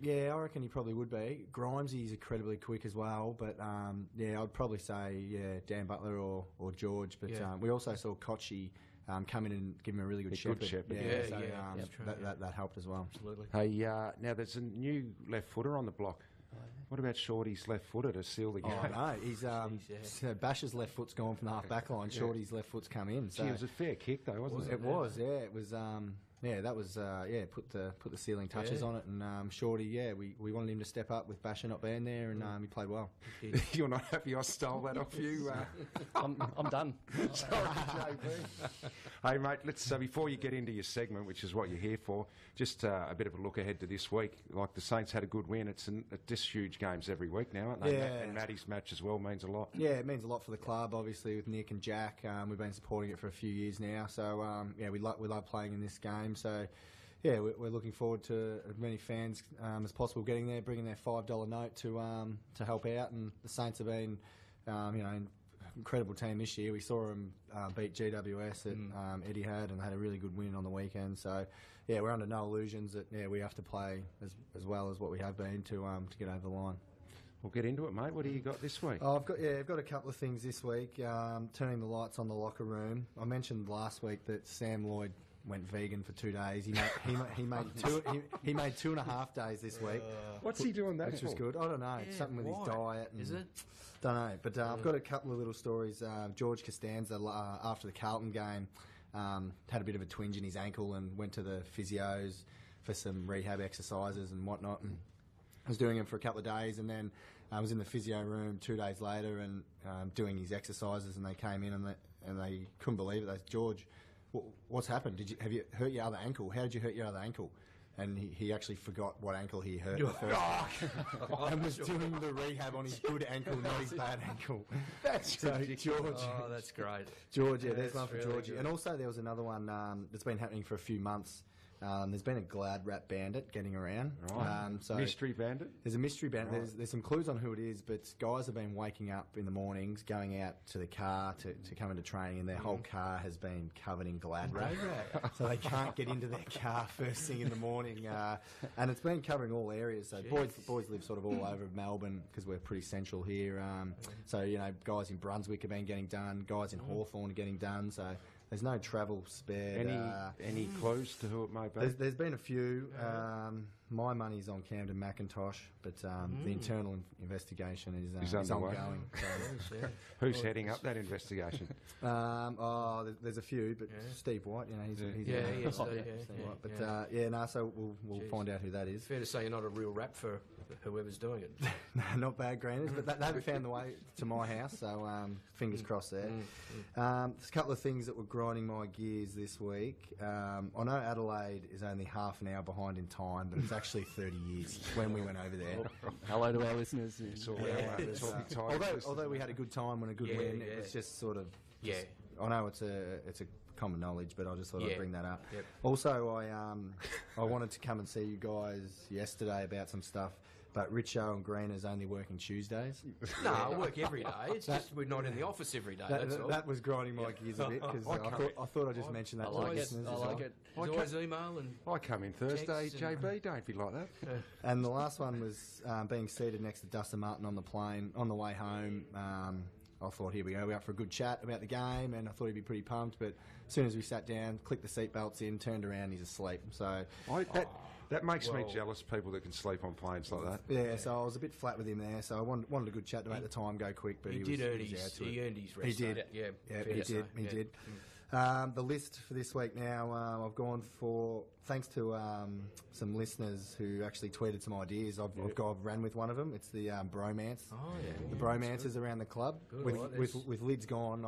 [SPEAKER 8] Yeah, I reckon he probably would be. Grimesy is incredibly quick as well, but I'd probably say Dan Butler or George. But we also saw Kochi come in and give him a really good shepherd. That helped as well.
[SPEAKER 2] Absolutely.
[SPEAKER 1] Hey, now there's a new left footer on the block. What about Shorty's left footer to seal the game?
[SPEAKER 8] Oh, no, he's Bash's left foot's gone from the half back line. Shorty's left foot's come in. So
[SPEAKER 1] Gee, it was a fair kick though, wasn't it?
[SPEAKER 8] It was. It was. That was put the sealing touches on it, and Shorty, we wanted him to step up with Basher not being there, and he played well.
[SPEAKER 1] You're not happy I stole that off you?
[SPEAKER 3] I'm done.
[SPEAKER 1] Sorry, JB. Hey mate, let's before you get into your segment, which is what you're here for, just a bit of a look ahead to this week. Like the Saints had a good win. It's just huge games every week now, aren't they?
[SPEAKER 8] Yeah.
[SPEAKER 1] And Matty's match as well means a lot.
[SPEAKER 8] Yeah, it means a lot for the club, obviously, with Nick and Jack. We've been supporting it for a few years now, so we love playing in this game. So, we're looking forward to as many fans as possible getting there, bringing their $5 note to help out. And the Saints have been, incredible team this year. We saw them beat GWS at Etihad and had a really good win on the weekend. So, yeah, we're under no illusions that we have to play as well as what we have been to get over the line.
[SPEAKER 1] We'll get into it, mate. What do you got this week?
[SPEAKER 8] Oh, I've got a couple of things this week. Turning the lights on the locker room. I mentioned last week that Sam Lloyd went vegan for 2 days. He made 2.5 days this week.
[SPEAKER 1] What's he doing that
[SPEAKER 8] Which
[SPEAKER 1] for?
[SPEAKER 8] was good. I don't know. It's something with his diet.
[SPEAKER 2] Is it?
[SPEAKER 8] Don't know. But I've got a couple of little stories. George Costanza, after the Carlton game, had a bit of a twinge in his ankle and went to the physios for some rehab exercises and whatnot. And I was doing them for a couple of days, and then I was in the physio room 2 days later and doing his exercises, and they came in and they couldn't believe it. They said, "George, what's happened? Have you hurt your other ankle? How did you hurt your other ankle?" And he actually forgot what ankle he hurt the first and was doing the rehab on his good ankle, not his bad ankle.
[SPEAKER 1] That's
[SPEAKER 8] so
[SPEAKER 1] ridiculous.
[SPEAKER 8] George,
[SPEAKER 2] Oh, that's great.
[SPEAKER 8] George,
[SPEAKER 2] Yeah,
[SPEAKER 8] there's
[SPEAKER 2] that's
[SPEAKER 8] one for
[SPEAKER 2] really
[SPEAKER 8] Georgie.
[SPEAKER 2] good.
[SPEAKER 8] And also there was another one that's been happening for a few months. There's been a Glad Rat bandit getting around.
[SPEAKER 1] Right.
[SPEAKER 8] So
[SPEAKER 1] Mystery bandit?
[SPEAKER 8] there's a mystery bandit.
[SPEAKER 1] Right.
[SPEAKER 8] There's some clues on who it is, but guys have been waking up in the mornings, going out to the car to come into training, and their whole car has been covered in Glad Rat. So they can't get into their car first thing in the morning. And it's been covering all areas. So boys live sort of all over Melbourne because we're pretty central here. So, guys in Brunswick have been getting done. Guys in Hawthorn are getting done. So there's no travel spared.
[SPEAKER 1] Any clues to who it may be?
[SPEAKER 8] There's been a few. My money's on Camden McIntosh, but the internal investigation is
[SPEAKER 1] underway.
[SPEAKER 8] ongoing. So,
[SPEAKER 1] Who's heading up that investigation?
[SPEAKER 8] there's a few, but Steve White, he's
[SPEAKER 2] Steve,
[SPEAKER 8] White. But so we'll find out who that is.
[SPEAKER 2] Fair to say you're not a real rap for whoever's doing it.
[SPEAKER 8] No, not bad, Granders, but they haven't found the way to my house, so fingers crossed there. There's a couple of things that were grinding my gears this week. I know Adelaide is only half an hour behind in time, but it's actually 30 years when we went over there.
[SPEAKER 3] Hello to our listeners.
[SPEAKER 8] Although we had a good time and a good win, it was just sort of... I know it's a common knowledge, but I just thought I'd bring that up.
[SPEAKER 2] Yep.
[SPEAKER 8] Also, I wanted to come and see you guys yesterday about some stuff, but Richo and Green is only working Tuesdays.
[SPEAKER 2] No, I work every day. It's just we're not in the office every day. That's all.
[SPEAKER 8] That was grinding my gears a bit because I thought I'd just mention that to the listeners.
[SPEAKER 3] I like it.
[SPEAKER 2] There's always email and
[SPEAKER 1] I come in Thursday,
[SPEAKER 2] Text and-
[SPEAKER 1] JB, don't be like that.
[SPEAKER 8] And the last one was being seated next to Dustin Martin on the plane on the way home. I thought, here we go, we're out for a good chat about the game, and I thought he'd be pretty pumped. But as soon as we sat down, clicked the seatbelts in, turned around, he's asleep. So
[SPEAKER 1] That makes me jealous, people that can sleep on planes like that.
[SPEAKER 8] yeah, so I was a bit flat with him there. So I wanted a good chat to make the time go quick. But
[SPEAKER 2] he
[SPEAKER 8] was,
[SPEAKER 2] did earn
[SPEAKER 8] he was
[SPEAKER 2] his
[SPEAKER 8] out to it.
[SPEAKER 2] he earned his rest.
[SPEAKER 8] He did.
[SPEAKER 2] Yeah,
[SPEAKER 8] Yeah,
[SPEAKER 2] fair
[SPEAKER 8] he
[SPEAKER 2] to say.
[SPEAKER 8] did. He
[SPEAKER 2] Yeah.
[SPEAKER 8] did. The list for this week now, I've gone for, thanks to some listeners who actually tweeted some ideas. I've ran with one of them. It's the bromance.
[SPEAKER 2] Oh yeah.
[SPEAKER 8] The bromances around the club.
[SPEAKER 2] Good,
[SPEAKER 8] With,
[SPEAKER 2] I like
[SPEAKER 8] with
[SPEAKER 2] this.
[SPEAKER 8] with lids gone,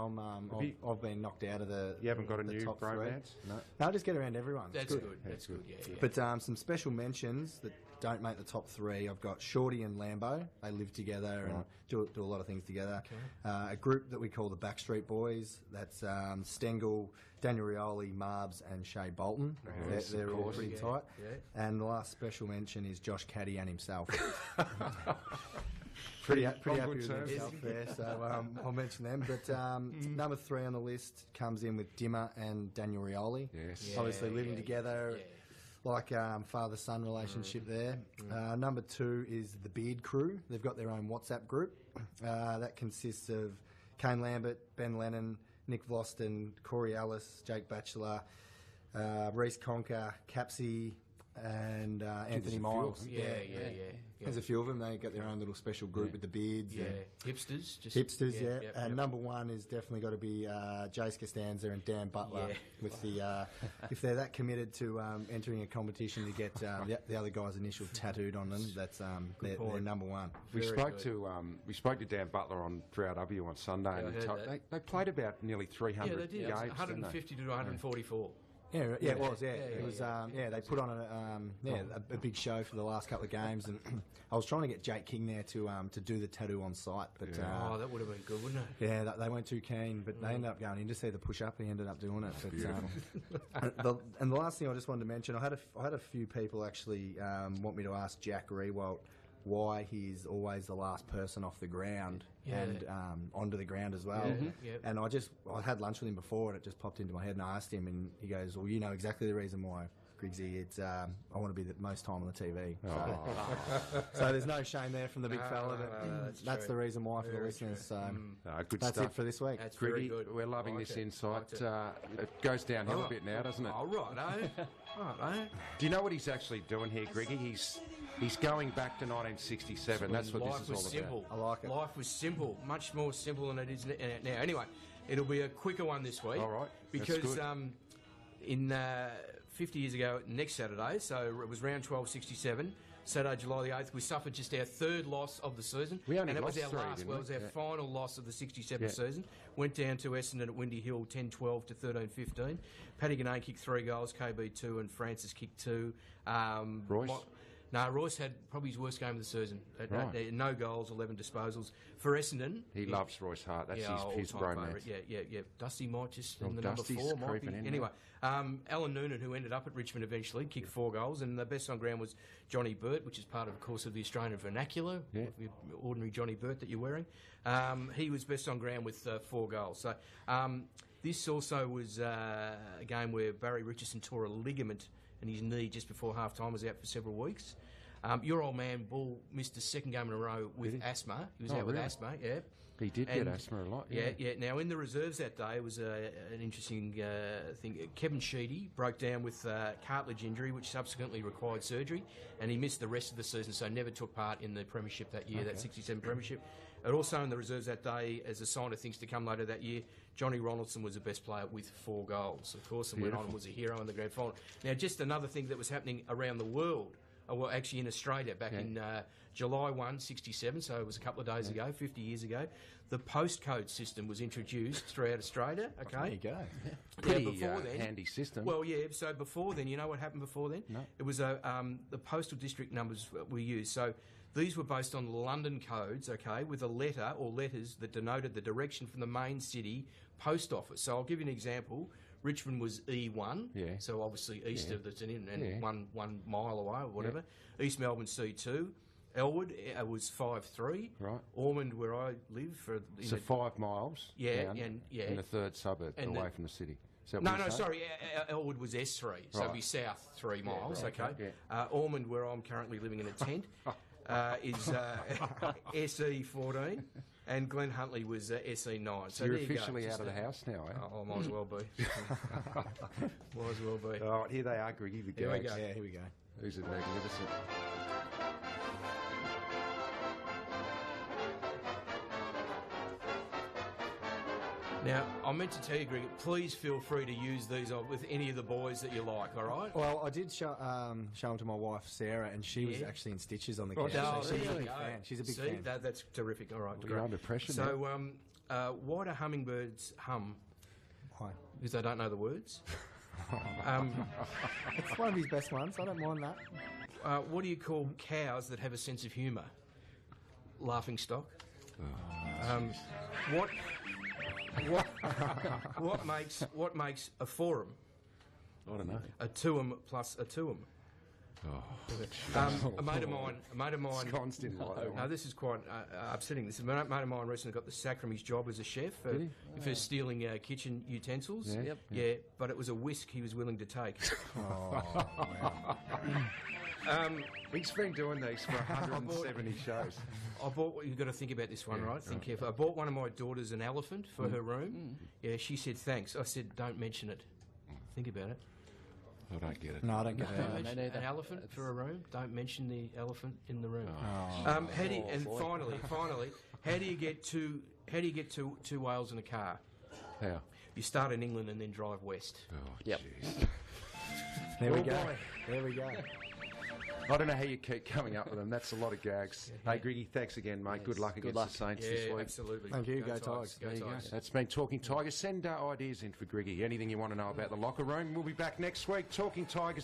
[SPEAKER 8] I've been knocked out of the.
[SPEAKER 1] You haven't got a
[SPEAKER 8] the
[SPEAKER 1] new
[SPEAKER 8] top three.
[SPEAKER 1] bromance? No.
[SPEAKER 8] No, just get around everyone. It's
[SPEAKER 2] That's good. That's good. Yeah.
[SPEAKER 8] But some special mentions that don't make the top three. I've got Shorty and Lambo. They live together and do a lot of things together. A group that we call the Backstreet Boys. That's Stengel, Daniel Rioli, Marbs, and Shea Bolton.
[SPEAKER 1] Yes,
[SPEAKER 8] they're
[SPEAKER 1] of
[SPEAKER 8] all
[SPEAKER 1] course.
[SPEAKER 8] pretty tight. And the last special mention is Josh Caddy and himself. pretty happy
[SPEAKER 1] good
[SPEAKER 8] with
[SPEAKER 1] terms.
[SPEAKER 8] himself there, so I'll mention them. But number 3 on the list comes in with Dimmer and Daniel Rioli.
[SPEAKER 1] Yes.
[SPEAKER 8] Obviously living together. Like father-son relationship there. Number 2 is the Beard Crew. They've got their own WhatsApp group. That consists of Kane Lambert, Ben Lennon, Nick Vlosten, Corey Ellis, Jake Batchelor, Reece Conker, Capsy, and Anthony Miles.
[SPEAKER 2] Yeah.
[SPEAKER 8] There's a few of them. They got their own little special group with the beards.
[SPEAKER 2] Yeah.
[SPEAKER 8] and
[SPEAKER 2] Hipsters. Just,
[SPEAKER 8] Hipsters, yeah.
[SPEAKER 2] Yep,
[SPEAKER 8] And
[SPEAKER 2] yep.
[SPEAKER 8] number 1 is definitely got to be Jace Costanza and Dan Butler.
[SPEAKER 2] Yeah.
[SPEAKER 8] With the if they're that committed to entering a competition to get the other guy's initial tattooed on them, that's they're number 1.
[SPEAKER 1] We
[SPEAKER 2] Very
[SPEAKER 1] spoke
[SPEAKER 2] good.
[SPEAKER 1] to Dan Butler on 3RW on Sunday,
[SPEAKER 2] Yeah, I
[SPEAKER 1] and
[SPEAKER 2] heard that.
[SPEAKER 1] they played about nearly 300
[SPEAKER 2] Yeah, they did.
[SPEAKER 1] games.
[SPEAKER 2] It was
[SPEAKER 1] didn't
[SPEAKER 2] 150 to 144.
[SPEAKER 8] Yeah, it was. Yeah,
[SPEAKER 2] Yeah,
[SPEAKER 8] it was.
[SPEAKER 2] yeah.
[SPEAKER 8] They put on a big show for the last couple of games, and I was trying to get Jake King there to do the tattoo on site, but
[SPEAKER 2] Oh, that would have been good, wouldn't it?
[SPEAKER 8] yeah, they weren't too keen. But they ended up going in to see the push up. He ended up doing it. But, and the last thing I just wanted to mention, I had a few people actually want me to ask Jack Rewalt why he's always the last person off the ground
[SPEAKER 2] Yeah.
[SPEAKER 8] and onto the ground as well.
[SPEAKER 2] Yeah.
[SPEAKER 8] And I had lunch with him before, and it just popped into my head, and I asked him, and he goes, "Well, you know exactly the reason why, Griggsy. It's I want to be the most time on the TV." So there's no shame there from the big fella. But that's the reason why for the listeners. So
[SPEAKER 1] Good
[SPEAKER 8] that's
[SPEAKER 1] stuff.
[SPEAKER 8] it for this week.
[SPEAKER 2] That's very
[SPEAKER 1] Griggy,
[SPEAKER 2] good.
[SPEAKER 1] we're loving
[SPEAKER 2] Like
[SPEAKER 1] this
[SPEAKER 2] it.
[SPEAKER 1] insight.
[SPEAKER 2] Liked it.
[SPEAKER 1] It goes downhill a bit now, doesn't it?
[SPEAKER 2] Oh, right, Right,
[SPEAKER 1] Do you know what he's actually doing here, Griggy? He's going back to 1967. That's what
[SPEAKER 2] life
[SPEAKER 1] this is
[SPEAKER 2] was
[SPEAKER 1] all
[SPEAKER 2] simple.
[SPEAKER 8] I like it.
[SPEAKER 2] Life was simple, much more simple than it is now. Anyway, it'll be a quicker one this week.
[SPEAKER 1] All right, that's
[SPEAKER 2] Because
[SPEAKER 1] good.
[SPEAKER 2] in 50 years ago, next Saturday, so it was round 1267, Saturday, July the 8th, we suffered just our third loss of the season.
[SPEAKER 1] We only
[SPEAKER 2] and it
[SPEAKER 1] lost
[SPEAKER 2] was our
[SPEAKER 1] 3,
[SPEAKER 2] last.
[SPEAKER 1] didn't
[SPEAKER 2] Well,
[SPEAKER 1] we?
[SPEAKER 2] it was our
[SPEAKER 1] Yeah.
[SPEAKER 2] final loss of the 67
[SPEAKER 1] Yeah.
[SPEAKER 2] season. Went down to Essendon at Windy Hill 10-12 to 13-15. Paddy Ganane kicked 3 goals, KB 2, and Francis kicked 2.
[SPEAKER 1] Royce?
[SPEAKER 2] Royce had probably his worst game of the season.
[SPEAKER 1] Right.
[SPEAKER 2] No goals, 11 disposals. For Essendon...
[SPEAKER 1] He loves Royce Hart. That's his
[SPEAKER 2] all-time
[SPEAKER 1] romance.
[SPEAKER 2] favourite. Yeah. Dusty might just...
[SPEAKER 1] Oh,
[SPEAKER 2] in the
[SPEAKER 1] Dusty's
[SPEAKER 2] number 4 might be...
[SPEAKER 1] creeping in
[SPEAKER 2] Anyway, Alan Noonan, who ended up at Richmond eventually, kicked 4 goals, and the best on ground was Johnny Burt, which is part of course, of the Australian vernacular,
[SPEAKER 1] Yeah.
[SPEAKER 2] your ordinary Johnny Burt that you're wearing. He was best on ground with 4 goals. So this also was a game where Barry Richardson tore a ligament in his knee just before half-time, was out for several weeks. Your old man, Bull, missed his second game in a row with asthma. He was out with
[SPEAKER 1] really?
[SPEAKER 2] asthma, yeah.
[SPEAKER 1] He did get asthma a lot.
[SPEAKER 2] Yeah. Now, in the reserves that day, it was an interesting thing. Kevin Sheedy broke down with cartilage injury, which subsequently required surgery, and he missed the rest of the season, so never took part in the premiership that year, that 67 premiership. And also in the reserves that day, as a sign of things to come later that year, Johnny Ronaldson was the best player with 4 goals, of course, and went on and was a hero in the grand final. Now, just another thing that was happening around the world, well, actually in Australia, back in July 1, 67, so it was a couple of days ago, 50 years ago, the postcode system was introduced throughout Australia, okay?
[SPEAKER 8] There you go.
[SPEAKER 1] Pretty
[SPEAKER 2] before then-
[SPEAKER 1] handy system.
[SPEAKER 2] Well, yeah, so before then, you know what happened before then?
[SPEAKER 1] No.
[SPEAKER 2] It was the postal district numbers were used. So these were based on London codes, okay, with a letter or letters that denoted the direction from the main city post office. So I'll give you an example. Richmond was E1, so obviously east of the and 1 mile away or whatever. East Melbourne C2. Elwood was 5-3.
[SPEAKER 1] Right.
[SPEAKER 2] Ormond, where I live,
[SPEAKER 1] So 5 miles down
[SPEAKER 2] and
[SPEAKER 1] in the third suburb
[SPEAKER 2] And
[SPEAKER 1] away
[SPEAKER 2] the-
[SPEAKER 1] from the city. Is that
[SPEAKER 2] No,
[SPEAKER 1] what you're saying?
[SPEAKER 2] sorry. Elwood was S3, so it'd be south 3 miles. Okay. Ormond, where I'm currently living in a tent, is SE14, and Glen Huntley was SE9. So
[SPEAKER 1] You're
[SPEAKER 2] there you go.
[SPEAKER 1] officially
[SPEAKER 2] Just
[SPEAKER 1] out of the house now, eh?
[SPEAKER 2] Oh, might as well be. Might as well be.
[SPEAKER 1] All right, here they are, Griggy, the
[SPEAKER 2] Here we
[SPEAKER 1] gags.
[SPEAKER 2] go.
[SPEAKER 8] Yeah, here we go.
[SPEAKER 1] Who's it magnificent?
[SPEAKER 2] Now, I meant to tell you, Greg, please feel free to use these with any of the boys that you like, all right?
[SPEAKER 8] Well, I did show them to my wife Sarah, and she was actually in stitches on the couch.
[SPEAKER 2] Oh,
[SPEAKER 8] So
[SPEAKER 2] there
[SPEAKER 8] she's a
[SPEAKER 2] you
[SPEAKER 8] big
[SPEAKER 2] go.
[SPEAKER 8] fan. She's a big
[SPEAKER 2] See,
[SPEAKER 8] fan.
[SPEAKER 2] that's terrific. All right,
[SPEAKER 1] You're
[SPEAKER 2] great.
[SPEAKER 1] under pressure
[SPEAKER 2] So, why do hummingbirds hum?
[SPEAKER 8] Why?
[SPEAKER 2] Because they don't know the words.
[SPEAKER 8] It's one of his best ones. I don't mind that.
[SPEAKER 2] What do you call cows that have a sense of humour? Laughing stock. What makes a forum?
[SPEAKER 1] I don't know.
[SPEAKER 2] A tuum plus a tuum. A mate of mine.
[SPEAKER 1] Scones didn't like that
[SPEAKER 2] No,
[SPEAKER 1] one.
[SPEAKER 2] this is quite upsetting. This a mate of mine recently got the sack from his job as a chef for stealing kitchen utensils.
[SPEAKER 1] Yeah? Yep.
[SPEAKER 2] Yeah, but it was a whisk he was willing to take.
[SPEAKER 1] He's been doing these for 170 shows.
[SPEAKER 2] I bought. You've got to think about this one, right? Think carefully. I bought one of my daughters an elephant for her room. Yeah, she said thanks. I said don't mention it. Think about it.
[SPEAKER 1] I don't get it.
[SPEAKER 8] No, I don't get
[SPEAKER 2] Don't
[SPEAKER 8] that.
[SPEAKER 2] mention an elephant for a room. Don't mention the elephant in the room. Finally, how do you get two whales in a car?
[SPEAKER 1] How?
[SPEAKER 2] You start in England and then drive west.
[SPEAKER 1] Oh,
[SPEAKER 3] Yep.
[SPEAKER 1] jeez.
[SPEAKER 8] There we go. There we go.
[SPEAKER 1] I don't know how you keep coming up with them. That's a lot of gags. Hey, Griggy, thanks again, mate. Good luck against the Saints this week.
[SPEAKER 2] Absolutely.
[SPEAKER 8] Thank you. Go Tigers.
[SPEAKER 2] Go
[SPEAKER 1] There you go.
[SPEAKER 2] Tigers.
[SPEAKER 1] That's been Talking Tigers. Send ideas in for Griggy. Anything you want to know about the locker room. We'll be back next week. Talking Tigers.